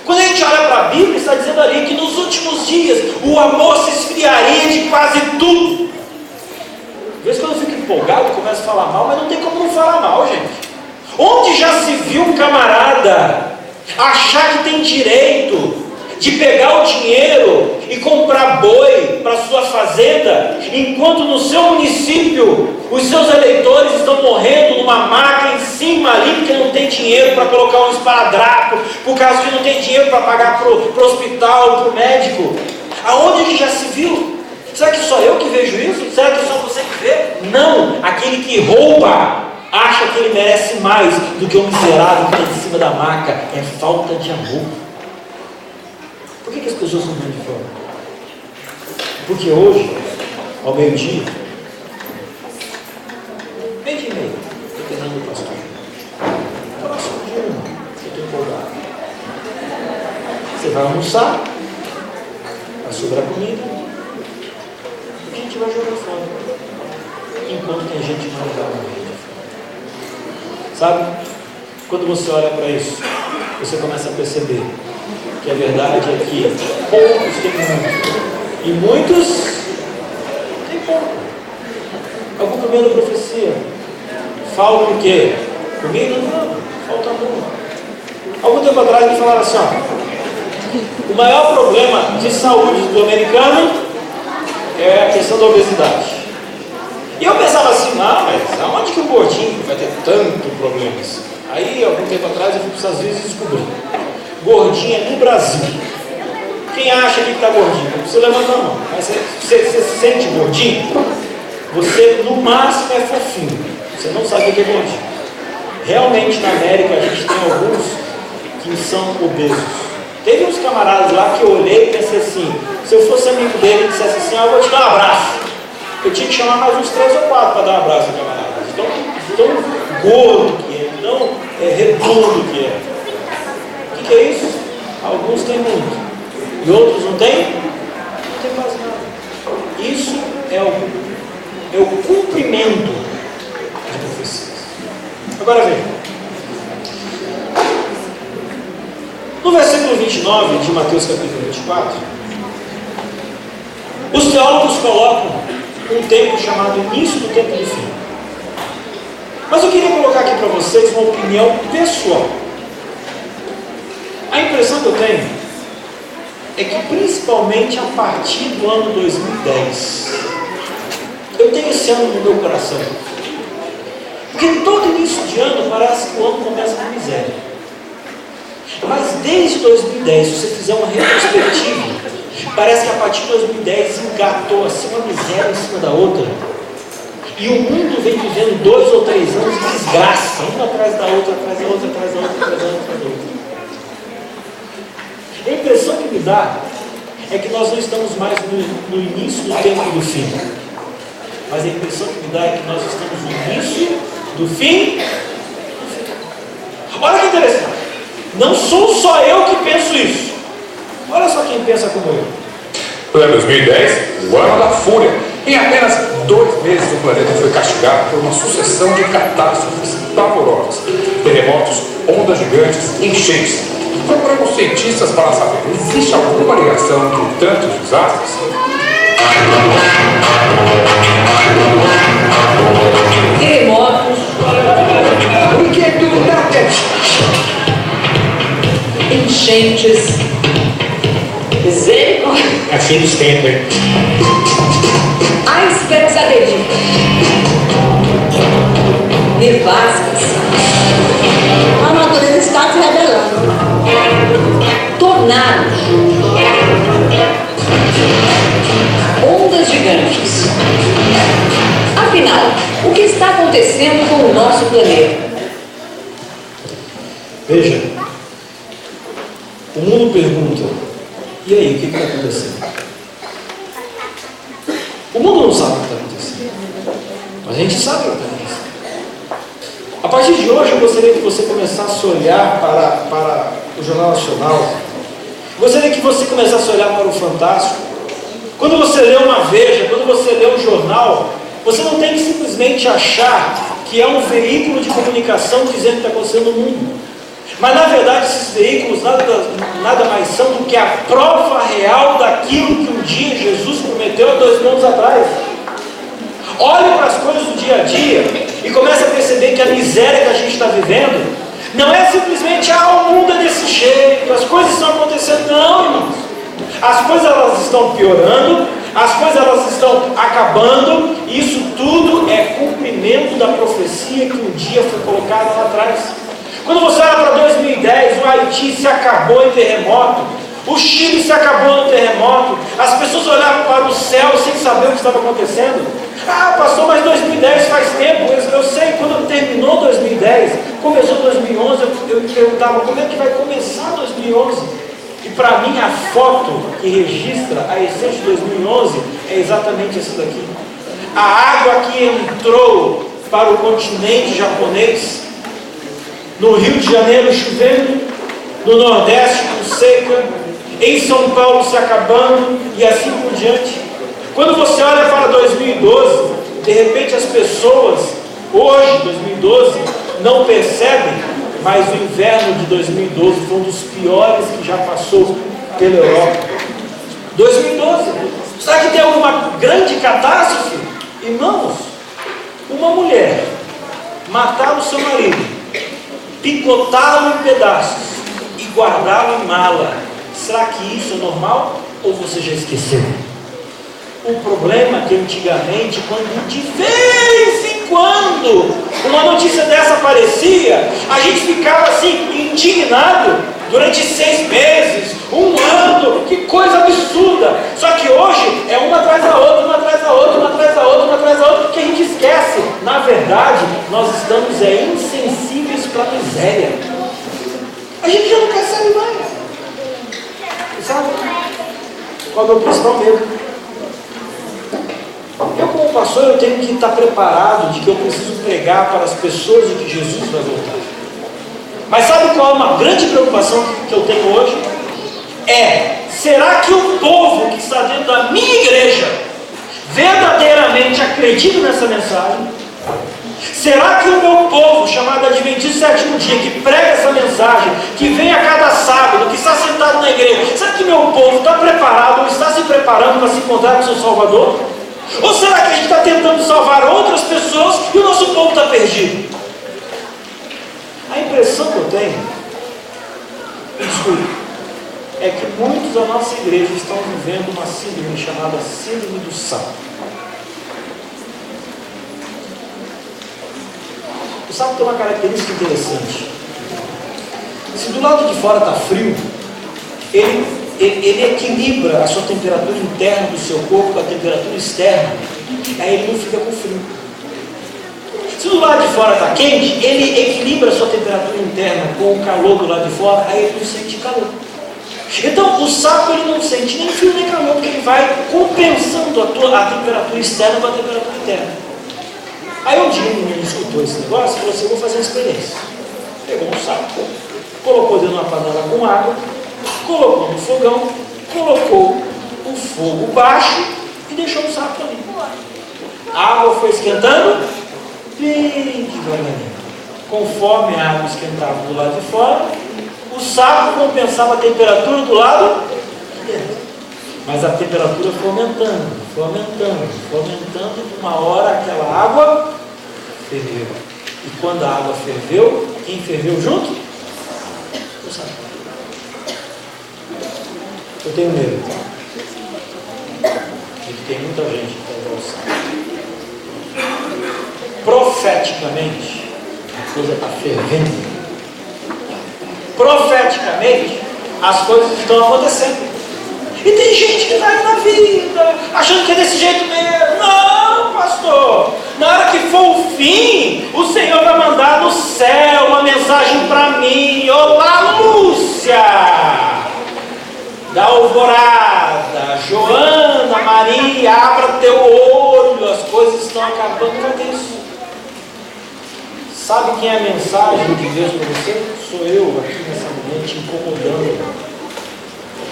Quando a gente olha para a Bíblia, está dizendo ali que nos últimos dias o amor se esfriaria de quase tudo. Às vezes quando eu fico empolgado, começo a falar mal, mas não tem como não falar mal, gente. Onde já se viu um camarada achar que tem direito de pegar o dinheiro e comprar boi para sua fazenda, enquanto no seu município os seus eleitores estão morrendo numa maca em cima ali, porque não tem dinheiro para colocar um esparadrapo, por causa que não tem dinheiro para pagar para o hospital, para o médico? Aonde a gente já se viu? Será que só eu que vejo isso? Será que só você que vê? Não, aquele que rouba acha que ele merece mais do que o miserável que está em cima da maca. É falta de amor. Por que as pessoas estão morrendo de fome? Porque hoje, ao meio-dia, meio-dia e meio, dependendo do pastor, próximo de uma, eu estou empolgado. Você vai almoçar, vai sobrar comida, e a gente vai jogar fora, enquanto tem gente mais vai morrer de fome. Sabe? Quando você olha para isso, você começa a perceber que a verdade é que poucos têm muito, e muitos têm pouco. É o cumprimento da profecia. Falta o quê? Comida? Não, falta amor. Algum tempo atrás me falaram assim, ó, o maior problema de saúde do americano é a questão da obesidade. E eu pensava assim, não, mas aonde que o gordinho vai ter tanto problemas? Aí, algum tempo atrás, eu fui para os Estados Unidos e descobri. Gordinha no Brasil. Quem acha que está gordinho? Você levanta a mão. Mas você se sente gordinho? Você, no máximo, é fofinho. Você não sabe o que é gordinho. Realmente, na América, a gente tem alguns que são obesos. Teve uns camaradas lá que eu olhei e pensei assim, se eu fosse amigo dele e dissesse assim, eu vou te dar um abraço. Eu tinha que chamar mais uns 3 ou 4 para dar um abraço ao camarada. Tão gordo que é, tão redondo que é. O que é isso? Alguns têm muito e outros não têm? Não tem quase nada. Isso é o cumprimento de profecias. Agora veja. No versículo 29 de Mateus capítulo 24, os teólogos colocam um tempo chamado início do tempo do fim. Mas eu queria colocar aqui para vocês uma opinião pessoal. A impressão que eu tenho é que principalmente a partir do ano 2010, eu tenho esse ano no meu coração, porque todo início de ano parece que o ano começa com miséria, mas desde 2010, se você fizer uma retrospectiva, parece que a partir de 2010 engatou assim uma miséria em cima da outra. E o mundo vem vivendo 2 ou 3 anos de desgraça, uma atrás da outra, atrás da outra, atrás da outra, atrás da outra, atrás da outra. A impressão que me dá é que nós não estamos mais no início do tempo e do fim. Mas a impressão que me dá é que nós estamos no início do fim. Olha que interessante. Não sou só eu que penso isso. Olha só quem pensa como eu. Plano 2010, o ano da fúria. Em apenas 2 meses, o planeta foi castigado por uma sucessão de catástrofes pavorosas. Terremotos, ondas gigantes, enchentes. Procuramos cientistas para saber, existe alguma ligação entre tantos desastres? Terremotos, enchentes, misericórdia, Assim sempre. icebergs agredidos, nevascas, a natureza está se rebelando, tornados, ondas gigantes. Afinal, o que está acontecendo com o nosso planeta? Veja, o mundo pergunta, e aí, o que está acontecendo? O mundo não sabe o que está acontecendo, mas a gente sabe o que está acontecendo. A partir de hoje, eu gostaria que você começasse a olhar para o Jornal Nacional, gostaria que você começasse a olhar para o Fantástico. Quando você lê uma Veja, quando você lê um jornal, você não tem que simplesmente achar que é um veículo de comunicação dizendo o que está acontecendo no mundo. Mas na verdade esses veículos nada mais são do que a prova real daquilo que um dia Jesus prometeu há 2 mil anos atrás. Olhe para as coisas do dia a dia e comece a perceber que a miséria que a gente está vivendo não é simplesmente o mundo é desse jeito, as coisas estão acontecendo, não, irmãos. As coisas elas estão piorando, as coisas elas estão acabando, e isso tudo é cumprimento da profecia que um dia foi colocada lá atrás. Quando você olha para 2010, o Haiti se acabou em terremoto, o Chile se acabou no terremoto, as pessoas olhavam para o céu sem saber o que estava acontecendo. Passou, mas 2010 faz tempo, eu sei, quando terminou 2010, começou 2011, eu me perguntava como é que vai começar 2011. E para mim a foto que registra a essência de 2011 é exatamente essa daqui. A água que entrou para o continente japonês, no Rio de Janeiro chovendo, no Nordeste com seca, em São Paulo se acabando e assim por diante. Quando você olha para 2012, de repente as pessoas, hoje, 2012, não percebem, mas o inverno de 2012 foi um dos piores que já passou pela Europa. 2012, será que tem alguma grande catástrofe? Irmãos, uma mulher matar o seu marido, picotá-lo em pedaços e guardá-lo em mala, será que isso é normal ou você já esqueceu? O problema é que antigamente, quando de vez em quando uma notícia dessa aparecia, a gente ficava assim, indignado, durante 6 meses, 1 ano, que coisa absurda. Só que hoje é uma atrás da outra, uma atrás da outra, uma atrás da outra, uma atrás da outra, que a gente esquece. Na verdade, nós estamos insensíveis para a miséria. A gente já não percebe mais. Sabe? Qual é o principal medo? Eu, como pastor, eu tenho que estar preparado de que eu preciso pregar para as pessoas de que Jesus vai voltar. Mas sabe qual é uma grande preocupação que eu tenho hoje? Será que o povo que está dentro da minha igreja verdadeiramente acredita nessa mensagem? Será que o meu povo, chamado Adventista Sétimo Dia, que prega essa mensagem, que vem a cada sábado, que está sentado na igreja, será que meu povo está preparado ou está se preparando para se encontrar com o seu Salvador? Ou será que a gente está tentando salvar outras pessoas e o nosso povo está perdido? A impressão que eu tenho, desculpe, é que muitos da nossa igreja estão vivendo uma síndrome chamada síndrome do sapo. O sapo tem uma característica interessante. Se do lado de fora está frio, ele equilibra a sua temperatura interna do seu corpo com a temperatura externa, aí ele não fica com frio. Se o lado de fora está quente, ele equilibra a sua temperatura interna com o calor do lado de fora, aí ele não sente calor. Então, o sapo ele não sente nem frio nem calor, porque ele vai compensando a temperatura externa com a temperatura interna. Aí um dia um menino escutou esse negócio e falou assim: eu vou fazer uma experiência. Pegou um sapo, colocou dentro de uma panela com água, colocou no fogão, colocou o fogo baixo e deixou o sapo ali. A água foi esquentando bem devagarinho. Conforme a água esquentava do lado de fora, o sapo compensava a temperatura do lado de dentro. Mas a temperatura foi aumentando, foi aumentando, foi aumentando, e uma hora aquela água ferveu. E quando a água ferveu, quem ferveu junto? O sapo. Eu tenho medo. E tem muita gente que vai usar o sapo. Profeticamente, a coisa está fervendo. Profeticamente, as coisas estão acontecendo. E tem gente que vai na vida achando que é desse jeito mesmo. Não, pastor. Na hora que for o fim, o Senhor vai mandar do céu uma mensagem para mim. Olá, Lúcia, da Alvorada, Joana, Maria, abra teu olho, as coisas estão acabando. Cadê isso? Sabe quem é a mensagem de Deus para você? Sou eu aqui nessa manhã te incomodando.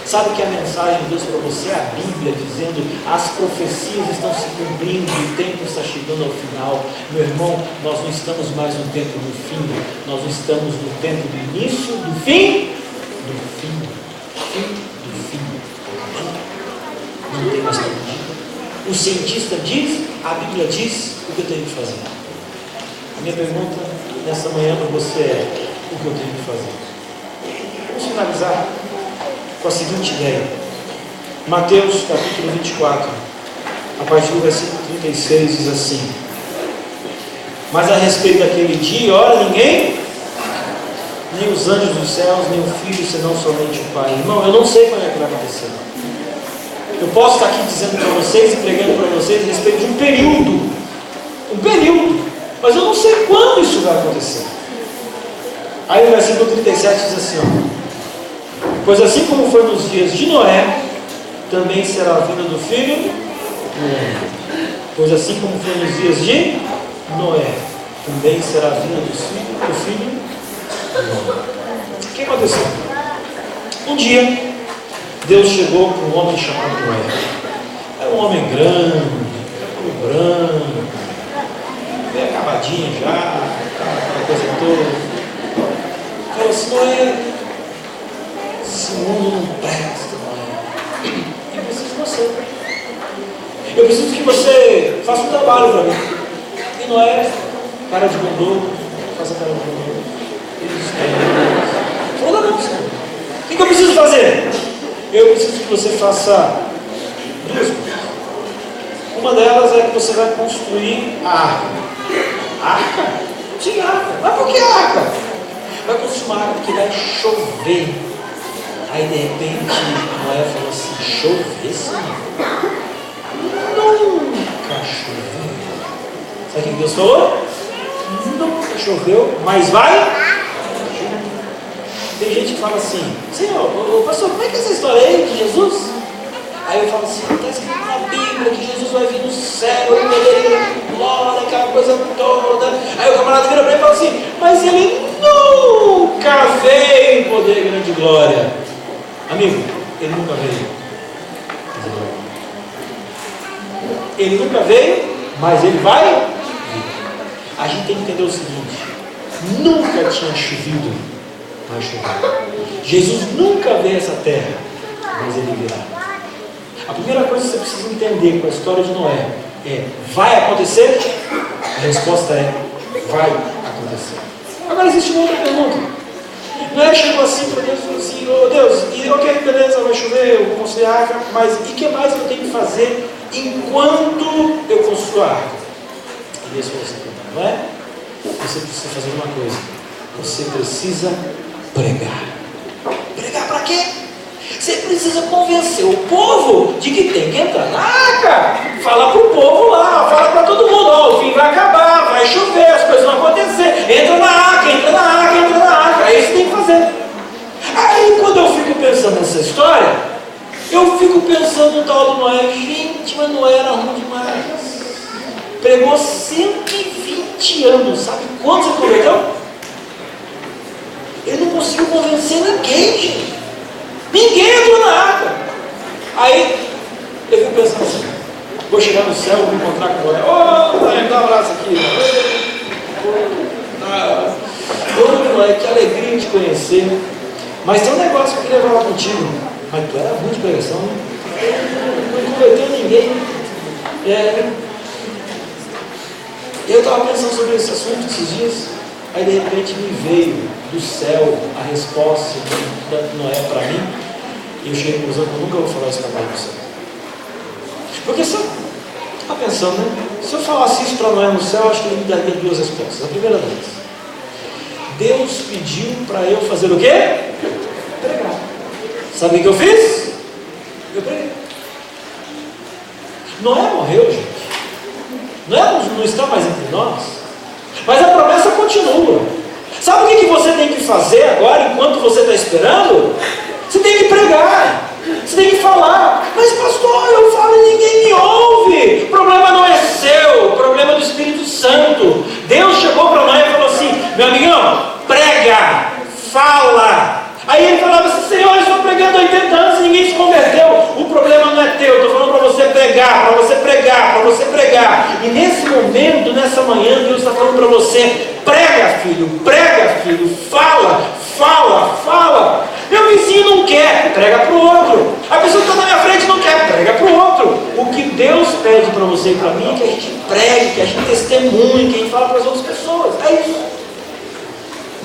Sabe que a mensagem de Deus para você é a Bíblia, dizendo as profecias estão se cumprindo, o tempo está chegando ao final. Meu irmão, nós não estamos mais no tempo do fim, nós estamos no tempo do início, do fim, do fim, do fim. Não tem mais tempo. O cientista diz, a Bíblia diz o que eu tenho que fazer. A minha pergunta nessa manhã para você é: o que eu tenho que fazer? Vamos finalizar com a seguinte ideia. Mateus capítulo 24, a partir do versículo 36, diz assim: mas a respeito daquele dia, ora, ninguém, nem os anjos dos céus, nem o Filho, senão somente o Pai. Irmão, eu não sei quando é que vai acontecer. Eu posso estar aqui dizendo para vocês e pregando para vocês a respeito de um período, mas eu não sei quando isso vai acontecer. Aí o versículo 37 diz assim: ó, pois assim como foi nos dias de Noé, também será a vinda do Filho do homem. Pois assim como foi nos dias de Noé, também será a vinda do Filho do homem. O que aconteceu? Um dia, Deus chegou para um homem chamado Noé. Era um homem grande, cabelo branco, bem acabadinho já, aquela coisa toda. Falou assim: Noé, esse mundo não presta, Noé. Eu preciso de você. Eu preciso que você faça um trabalho para mim. E Noé, cara de bondoso, faça cara de bondoso. Ele disse: falou, não, Senhor. O que eu preciso fazer? Eu preciso que você faça duas coisas. Uma delas é que você vai construir a arca. Arca? Sim, arca. Mas por que arca? Vai construir uma arca que vai chover. Aí de repente Noé falou assim: chover, Senhor? Nunca choveu. Sabe o que Deus falou? Nunca choveu, mas vai. Tem gente que fala assim: Senhor, pastor, como é que é essa história aí de Jesus? Aí eu falo assim: está escrito na Bíblia que Jesus vai vir no céu, em poder e glória, aquela coisa toda. Aí o camarada vira para ele e fala assim: mas ele nunca veio em poder e grande glória. Amigo, ele nunca veio. Ele nunca veio, mas ele vai vir. A gente tem que entender o seguinte: nunca tinha chovido, mas choveu. Jesus nunca veio a essa terra, mas ele virá. A primeira coisa que você precisa entender com a história de Noé é: vai acontecer? A resposta é: vai acontecer. Agora existe uma outra pergunta. Noé chegou assim para Deus e falou assim: oh Deus, ok, beleza, vai chover, eu vou construir a arca, mas e o que mais eu tenho que fazer enquanto eu construo a arca? E Deus falou assim: não é? Você precisa fazer uma coisa. Você precisa pregar. Pregar para quê? Você precisa convencer o povo de que tem que entrar na arca. Fala para o povo lá, fala para todo mundo, ó, o fim vai acabar, vai chover, as coisas vão acontecer. Entra na arca, entra na arca, entra na arca. É isso que tem que fazer. Aí quando eu fico pensando nessa história, eu fico pensando no tal do Noé. Gente, mas Noé era ruim demais. Pregou 120 anos, sabe quantos ele converteu? Ele não conseguiu convencer ninguém, gente. Ninguém entrou na arca. Aí eu fico pensando assim, vou chegar no céu, vou me encontrar com Noé. Ô, Noé, dá um abraço aqui. Ô, Noé, que alegria te conhecer. Mas tem um negócio que eu queria falar contigo. Mas tu era ruim de pregação, né? Não converteu ninguém. Eu estava pensando sobre esse assunto esses dias. Aí de repente me veio do céu a resposta de Noé para mim. E eu cheguei à conclusão que eu nunca vou falar isso para do céu. Porque se eu estava pensando, né? Se eu falasse isso para Noé no céu, acho que ele me daria duas respostas. A primeira delas: Deus pediu para eu fazer o quê? Pregar. Sabe o que eu fiz? Eu preguei. Noé morreu, gente. Noé não está mais entre nós. Mas a promessa continua. Sabe o que você tem que fazer agora, enquanto você está esperando? Você tem que pregar. Você tem que falar. Mas pastor, eu falo e ninguém me ouve. O problema não é seu. O problema é do Espírito Santo. Deus chegou para Noé e falou assim: meu amigão, prega, fala. Aí ele falava assim: Senhor, eu estou pregando 80 anos e ninguém se converteu. O problema não é teu, eu estou falando para você pregar, para você pregar, para você pregar. E nesse momento, nessa manhã, Deus está falando para você: prega, filho, fala, fala, fala. Meu vizinho não quer, prega para o outro. A pessoa que está na minha frente não quer, prega para o outro. O que Deus pede para você e para mim é que a gente pregue, que a gente testemunhe, que a gente fala para as outras pessoas. É isso.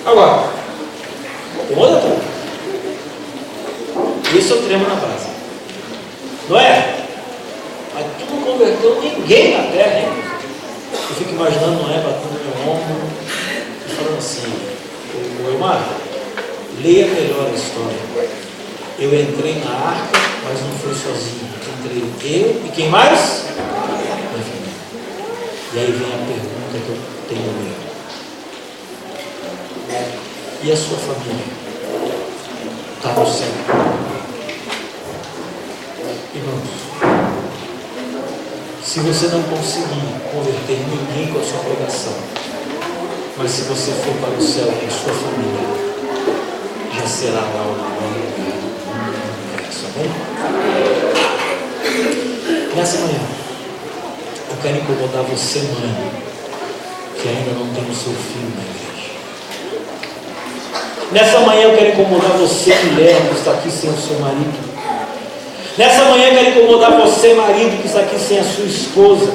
Agora, tem outra coisa. Esse é o tremo na base. Não é? Mas tu não converteu ninguém na terra, hein? Eu fico imaginando Noé batendo no meu ombro e falando assim: ô Omar, leia melhor a história. Eu entrei na arca, mas não fui sozinho. Entrei eu e quem mais? Minha família. E aí vem a pergunta que eu tenho medo. E a sua família? Está no céu. Irmãos, se você não conseguir converter ninguém com a sua pregação, mas se você for para o céu com a sua família, já será lá o maior lugar do universo, amém? Nessa manhã, eu quero incomodar você, mãe, que ainda não tem o seu filho na igreja. Nessa manhã eu quero incomodar você, mulher, que está aqui sem o seu marido. Nessa manhã eu quero incomodar você, marido, que está aqui sem a sua esposa.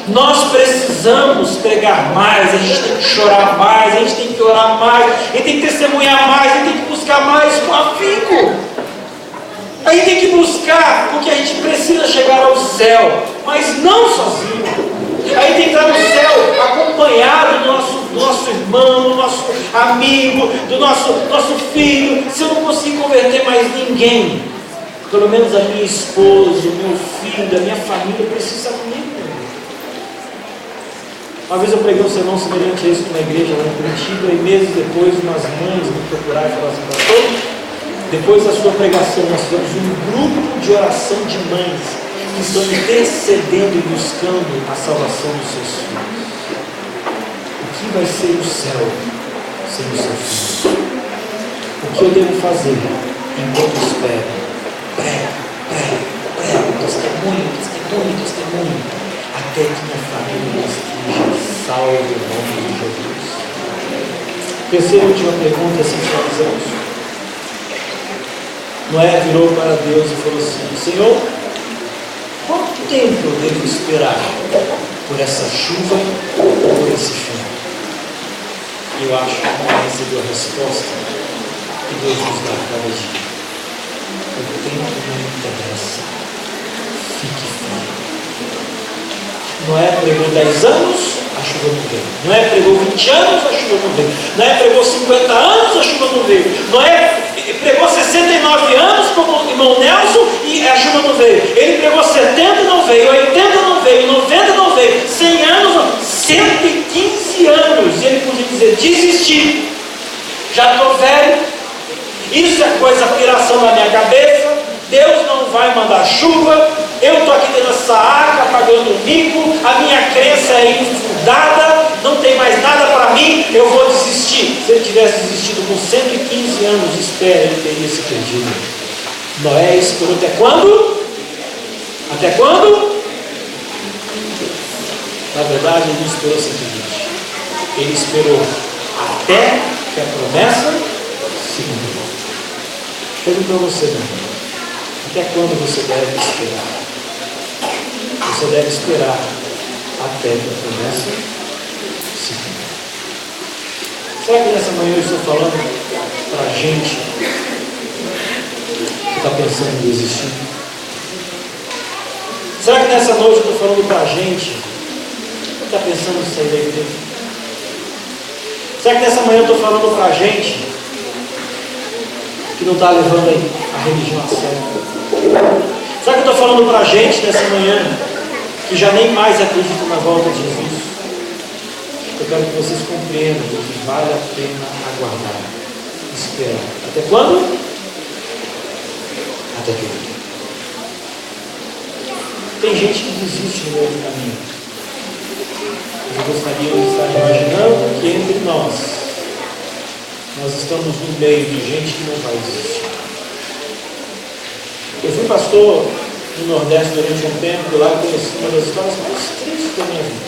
Nós precisamos pregar mais, a gente tem que chorar mais, a gente tem que orar mais, a gente tem que testemunhar mais, a gente tem que buscar mais com afinco. A gente tem que buscar, porque a gente precisa chegar ao céu, mas não sozinho. A gente tem que estar no céu acompanhado do nosso irmão, do nosso amigo, do nosso filho. Se eu não conseguir converter mais ninguém, pelo menos a minha esposa, o meu filho, a minha família precisa estar comigo. Uma vez eu preguei um sermão semelhante a isso numa igreja lá em Curitiba, e meses depois umas mães me procuraram e falaram assim: pastor, depois da sua pregação nós tivemos um grupo de oração de mães que estão intercedendo e buscando a salvação dos seus filhos. O que vai ser o céu sem o seu filho? O que eu devo fazer enquanto espero? Prega, testemunho, até que minha família esteja salva em nome de Jesus. Terceira e última pergunta, assim finalizamos. Noé virou para Deus e falou assim: Senhor, quanto tempo eu devo esperar por essa chuva ou por esse fim? Eu acho que Noé recebeu a resposta que Deus nos dá cada dia. O tempo não interessa. Fique firme. Noé pregou 10 anos, a chuva não veio. Noé pregou 20 anos, a chuva não veio. Noé pregou 50 anos, a chuva não veio. Noé pregou 69 anos, irmão Nelson e a chuva não veio. Ele pregou 70 não veio, 80 não veio, 90 não veio, 100 anos não, 115 anos. E ele podia dizer, desisti, já estou velho, isso é coisa, piração na minha cabeça, Deus não vai mandar chuva, eu estou aqui dentro dessa arca pagando o mico, a minha crença é infundada, não tem mais nada para mim, eu vou desistir. Se ele tivesse desistido com 115 anos de espera, ele teria se perdido. Noé esperou até quando? Até quando? Na verdade, ele não esperou 120. Ele esperou até que a promessa se cumpriu. Pergunto para você, meu irmão, até quando você deve esperar? Você deve esperar até que a promessa se cumpra. Será que nessa manhã eu estou falando para a gente que está pensando em desistir? Será que nessa noite eu estou falando para a gente que está pensando em sair da igreja? Será que nessa manhã eu estou falando para a gente que não está levando a religião a sério? Será que eu estou falando para a gente nessa manhã que já nem mais acredita na volta de Jesus? Eu quero que vocês compreendam que vale a pena aguardar, esperar. Até quando? Até que eu. Tem gente que desiste no meio do caminho. Eu gostaria de estar imaginando que entre nós estamos no meio de gente que não vai desistir. Eu fui pastor no Nordeste durante um tempo, e lá eu conheci uma das histórias mais tristes da minha vida.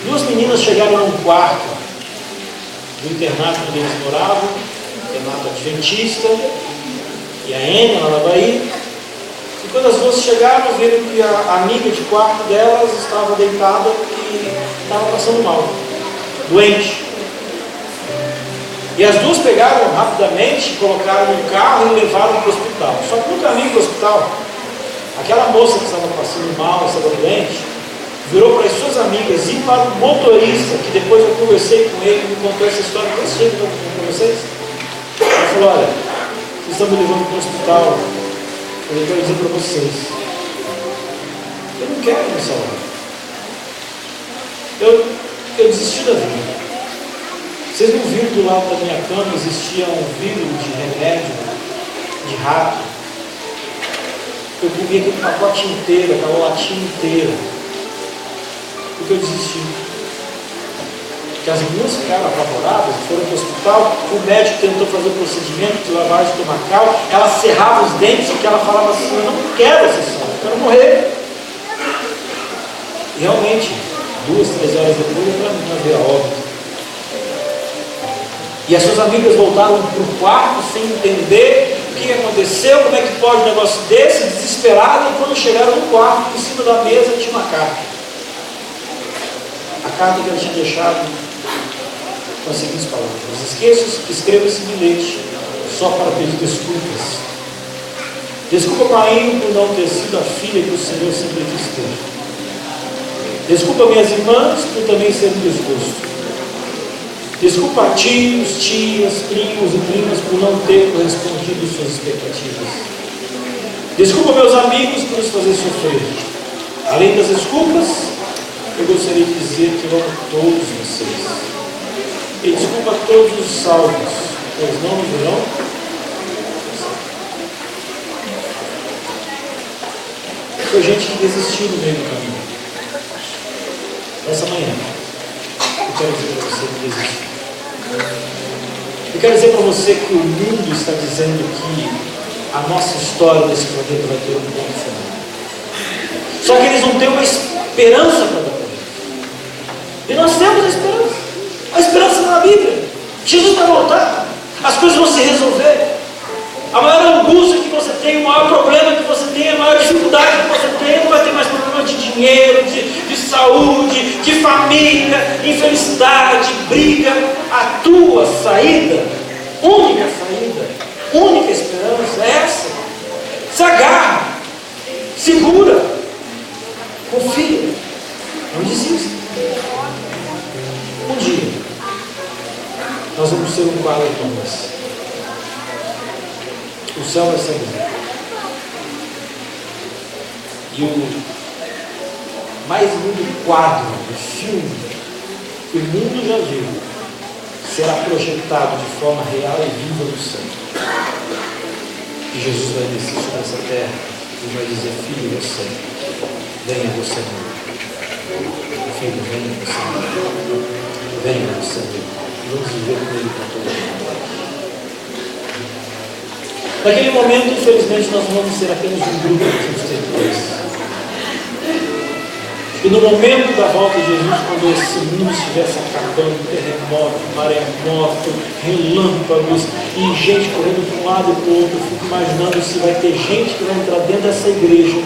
Duas meninas chegaram num quarto do internato onde eles moravam, internato adventista, e a Enya, lá na Bahia. E quando as duas chegaram, viram que a amiga de quarto delas estava deitada e estava passando mal, doente. E as duas pegaram rapidamente, colocaram no carro e levaram para o hospital. Só que no caminho para o hospital, aquela moça que estava passando mal, estava doente, virou para as suas amigas e para o motorista, que depois eu conversei com ele, me contou essa história desse jeito que eu contei para vocês. Ele falou, olha, vocês estão me levando para o hospital, eu quero dizer para vocês, eu não quero me salvar. Eu desisti da vida. Vocês não viram do lado da minha cama existia um vidro de remédio, de rato. Eu comi aquele pacote inteiro, aquela latinha inteira. Porque eu desisti. Porque as duas ficaram apavoradas, foram para o hospital, o médico tentou fazer o procedimento de lavagem estomacal, ela cerrava os dentes porque ela falava assim, eu não quero essa história, eu quero morrer. E realmente, 2, 3 horas depois, eu não veio a óbito. E as suas amigas voltaram para o quarto sem entender o que aconteceu, como é que pode um negócio desse, desesperado, e quando chegaram no quarto, em cima da mesa tinha uma carta. A carta que ela tinha deixado com as seguintes palavras: escreva esse bilhete só para pedir desculpas. Desculpa, Painho, por não ter sido a filha que o Senhor sempre quis ter. Desculpa, minhas irmãs, por também ser um desgosto. Desculpa tios, tias, primos e primas por não ter correspondido suas expectativas. Desculpa meus amigos por nos fazer sofrer. Além das desculpas, eu gostaria de dizer que eu amo todos vocês. E desculpa a todos os salvos, pois não me verão. Foi gente que desistiu no meio do caminho. Essa manhã, eu quero dizer para você que desistiu. Eu quero dizer para você que o mundo está dizendo que a nossa história desse planeta vai ter um ponto final. Só que eles não têm uma esperança para dar para gente. E nós temos a esperança. A esperança está na Bíblia. Jesus vai voltar. As coisas vão se resolver. A maior angústia que você tem, o maior problema que você tem, a maior dificuldade que você tem, não vai ter mais problema de dinheiro, de saúde, de família, infelicidade, briga. A tua saída, única esperança é essa. Se agarra, segura, confia, não desista. Um dia nós vamos ser um quadro Thomas. O céu vai ser grande. E o mais lindo quadro de filme que o mundo já viu será projetado de forma real e viva no céu. E Jesus vai descer sobre essa terra e vai dizer: filho, você, venha você não. Filho, venha você não. Venha você não. E vamos viver com ele para toda a vida. Naquele momento, infelizmente, nós vamos ser apenas um grupo de dois. E no momento da volta de Jesus, quando esse mundo estivesse acabando, terremoto, maremoto, relâmpagos e gente correndo de um lado e para o outro, eu fico imaginando se vai ter gente que vai entrar dentro dessa igreja,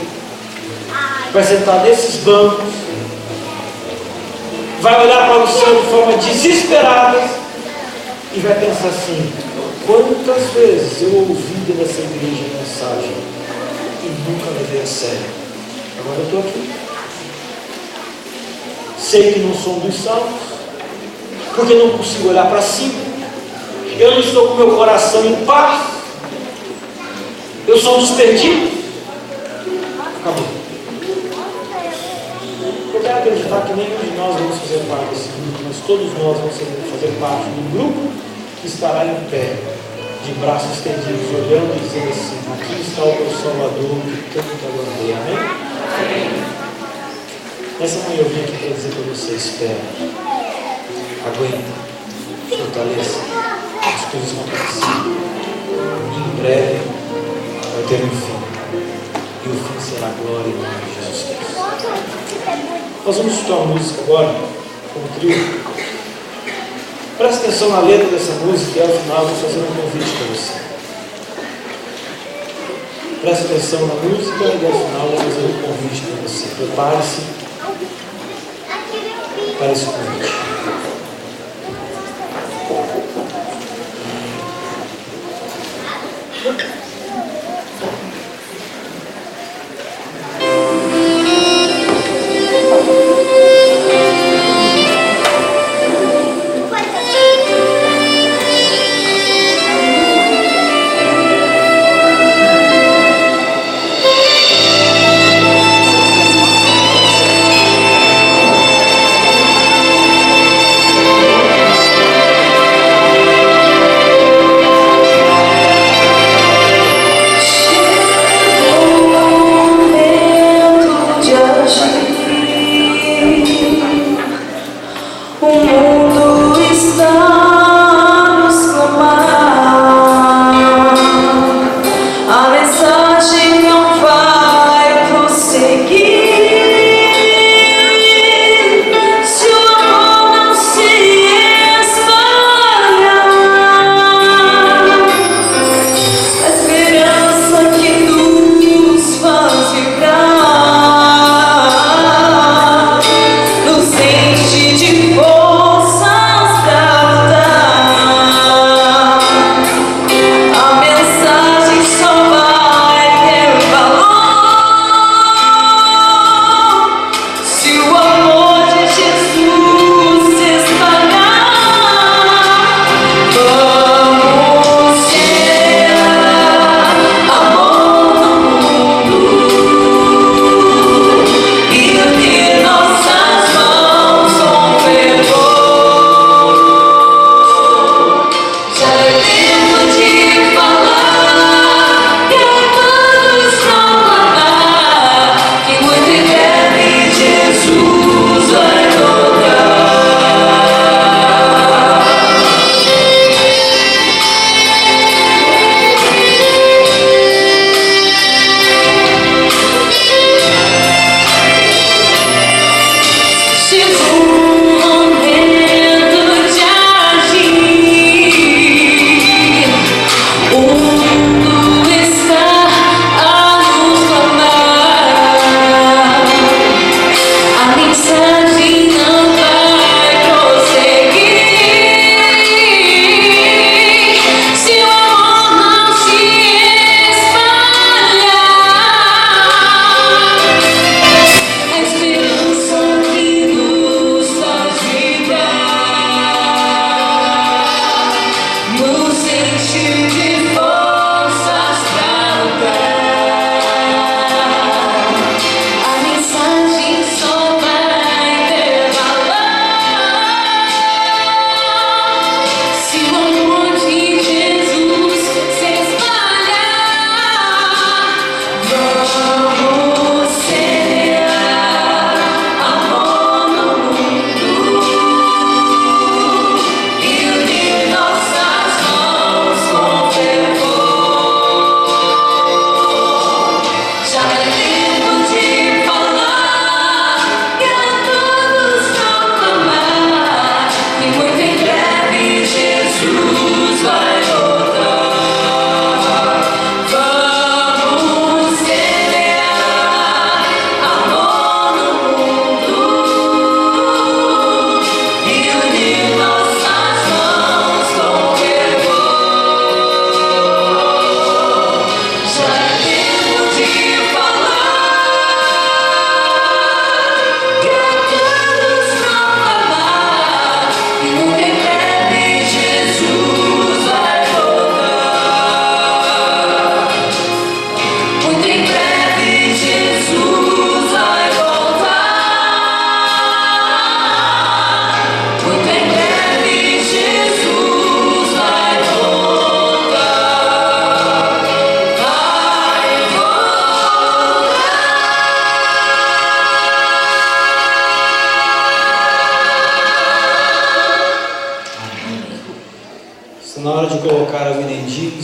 vai sentar nesses bancos, vai olhar para o céu de forma desesperada e vai pensar assim: quantas vezes eu ouvi dessa igreja a mensagem e nunca levei a sério. Agora eu estou aqui. Sei que não sou um dos salvos, porque não consigo olhar para cima. Eu não estou com meu coração em paz. Eu sou um dos perdidos. Acabou. Eu quero acreditar que nenhum de nós vamos fazer parte desse grupo, mas todos nós vamos fazer parte do grupo que estará em pé, de braços estendidos, olhando e dizendo assim: aqui está o meu Salvador que tanto aguardei. Amém? Nessa manhã eu vim aqui para dizer para você: espera, aguenta, fortaleça, as coisas vão acontecer. Em breve vai ter um fim, e o fim será a glória em nome de Jesus Cristo. Nós vamos escutar uma música agora, com o trio. Presta atenção na letra dessa música e ao final eu vou fazer um convite para você. Presta atenção na música e ao final eu vou fazer um convite para você. Prepare-se para esse convite.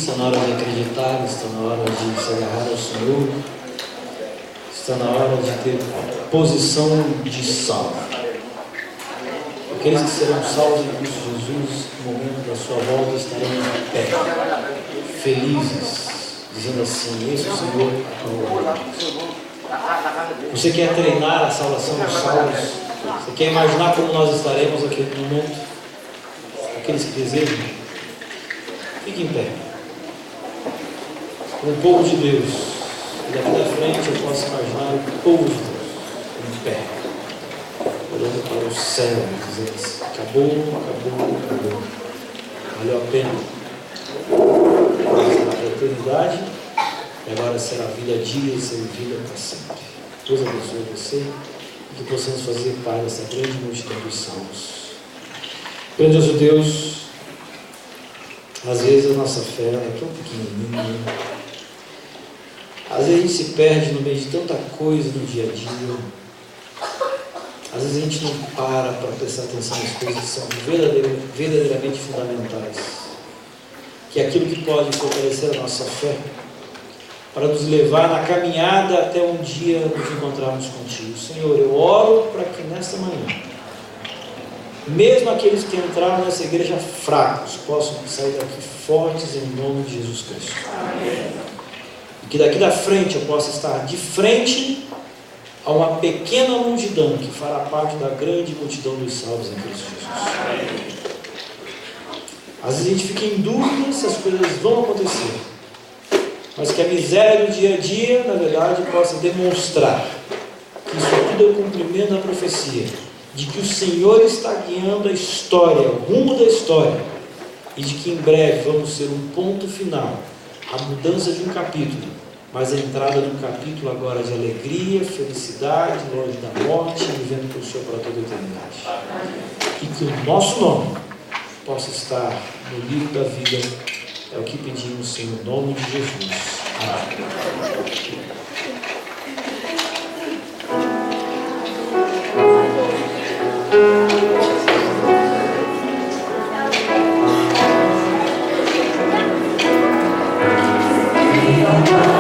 está na hora de acreditar, está na hora de se agarrar ao Senhor, está na hora de ter posição de salvo. Aqueles que serão salvos em Cristo Jesus, no momento da sua volta, estarão de pé, felizes, dizendo assim: esse é o Senhor, Você quer treinar a salvação dos salvos? Você quer imaginar como nós estaremos naquele momento? Aqueles que desejam, fique em pé. Com o povo de Deus. E daqui da frente eu posso imaginar o povo de Deus em pé, olhando para o céu, dizendo assim: acabou. Valeu a pena. A eternidade, e agora será a vida digna e servida para sempre. Deus abençoe você e que possamos fazer parte dessa grande multidão dos salvos. Grandioso Deus, às vezes a nossa fé é tão pequenininha, às vezes a gente se perde no meio de tanta coisa no dia a dia, às vezes a gente não para prestar atenção nas coisas que são verdadeiramente fundamentais, que é aquilo que pode fortalecer a nossa fé, para nos levar na caminhada até um dia nos encontrarmos contigo. Senhor, eu oro para que nesta manhã, mesmo aqueles que entraram nessa igreja fracos, possam sair daqui fortes em nome de Jesus Cristo. Amém. E que daqui da frente eu possa estar de frente a uma pequena multidão que fará parte da grande multidão dos salvos em Cristo Jesus. Amém. Às vezes a gente fica em dúvida se as coisas vão acontecer, mas que a miséria do dia a dia, na verdade, possa demonstrar que isso tudo é o cumprimento da profecia, de que o Senhor está guiando a história, o rumo da história, e de que em breve vamos ser um ponto final, a mudança de um capítulo, mas a entrada de um capítulo agora de alegria, felicidade, longe da morte, vivendo com o Senhor para toda a eternidade. E que o nosso nome possa estar no livro da vida, é o que pedimos em nome de Jesus. Amém. Amém.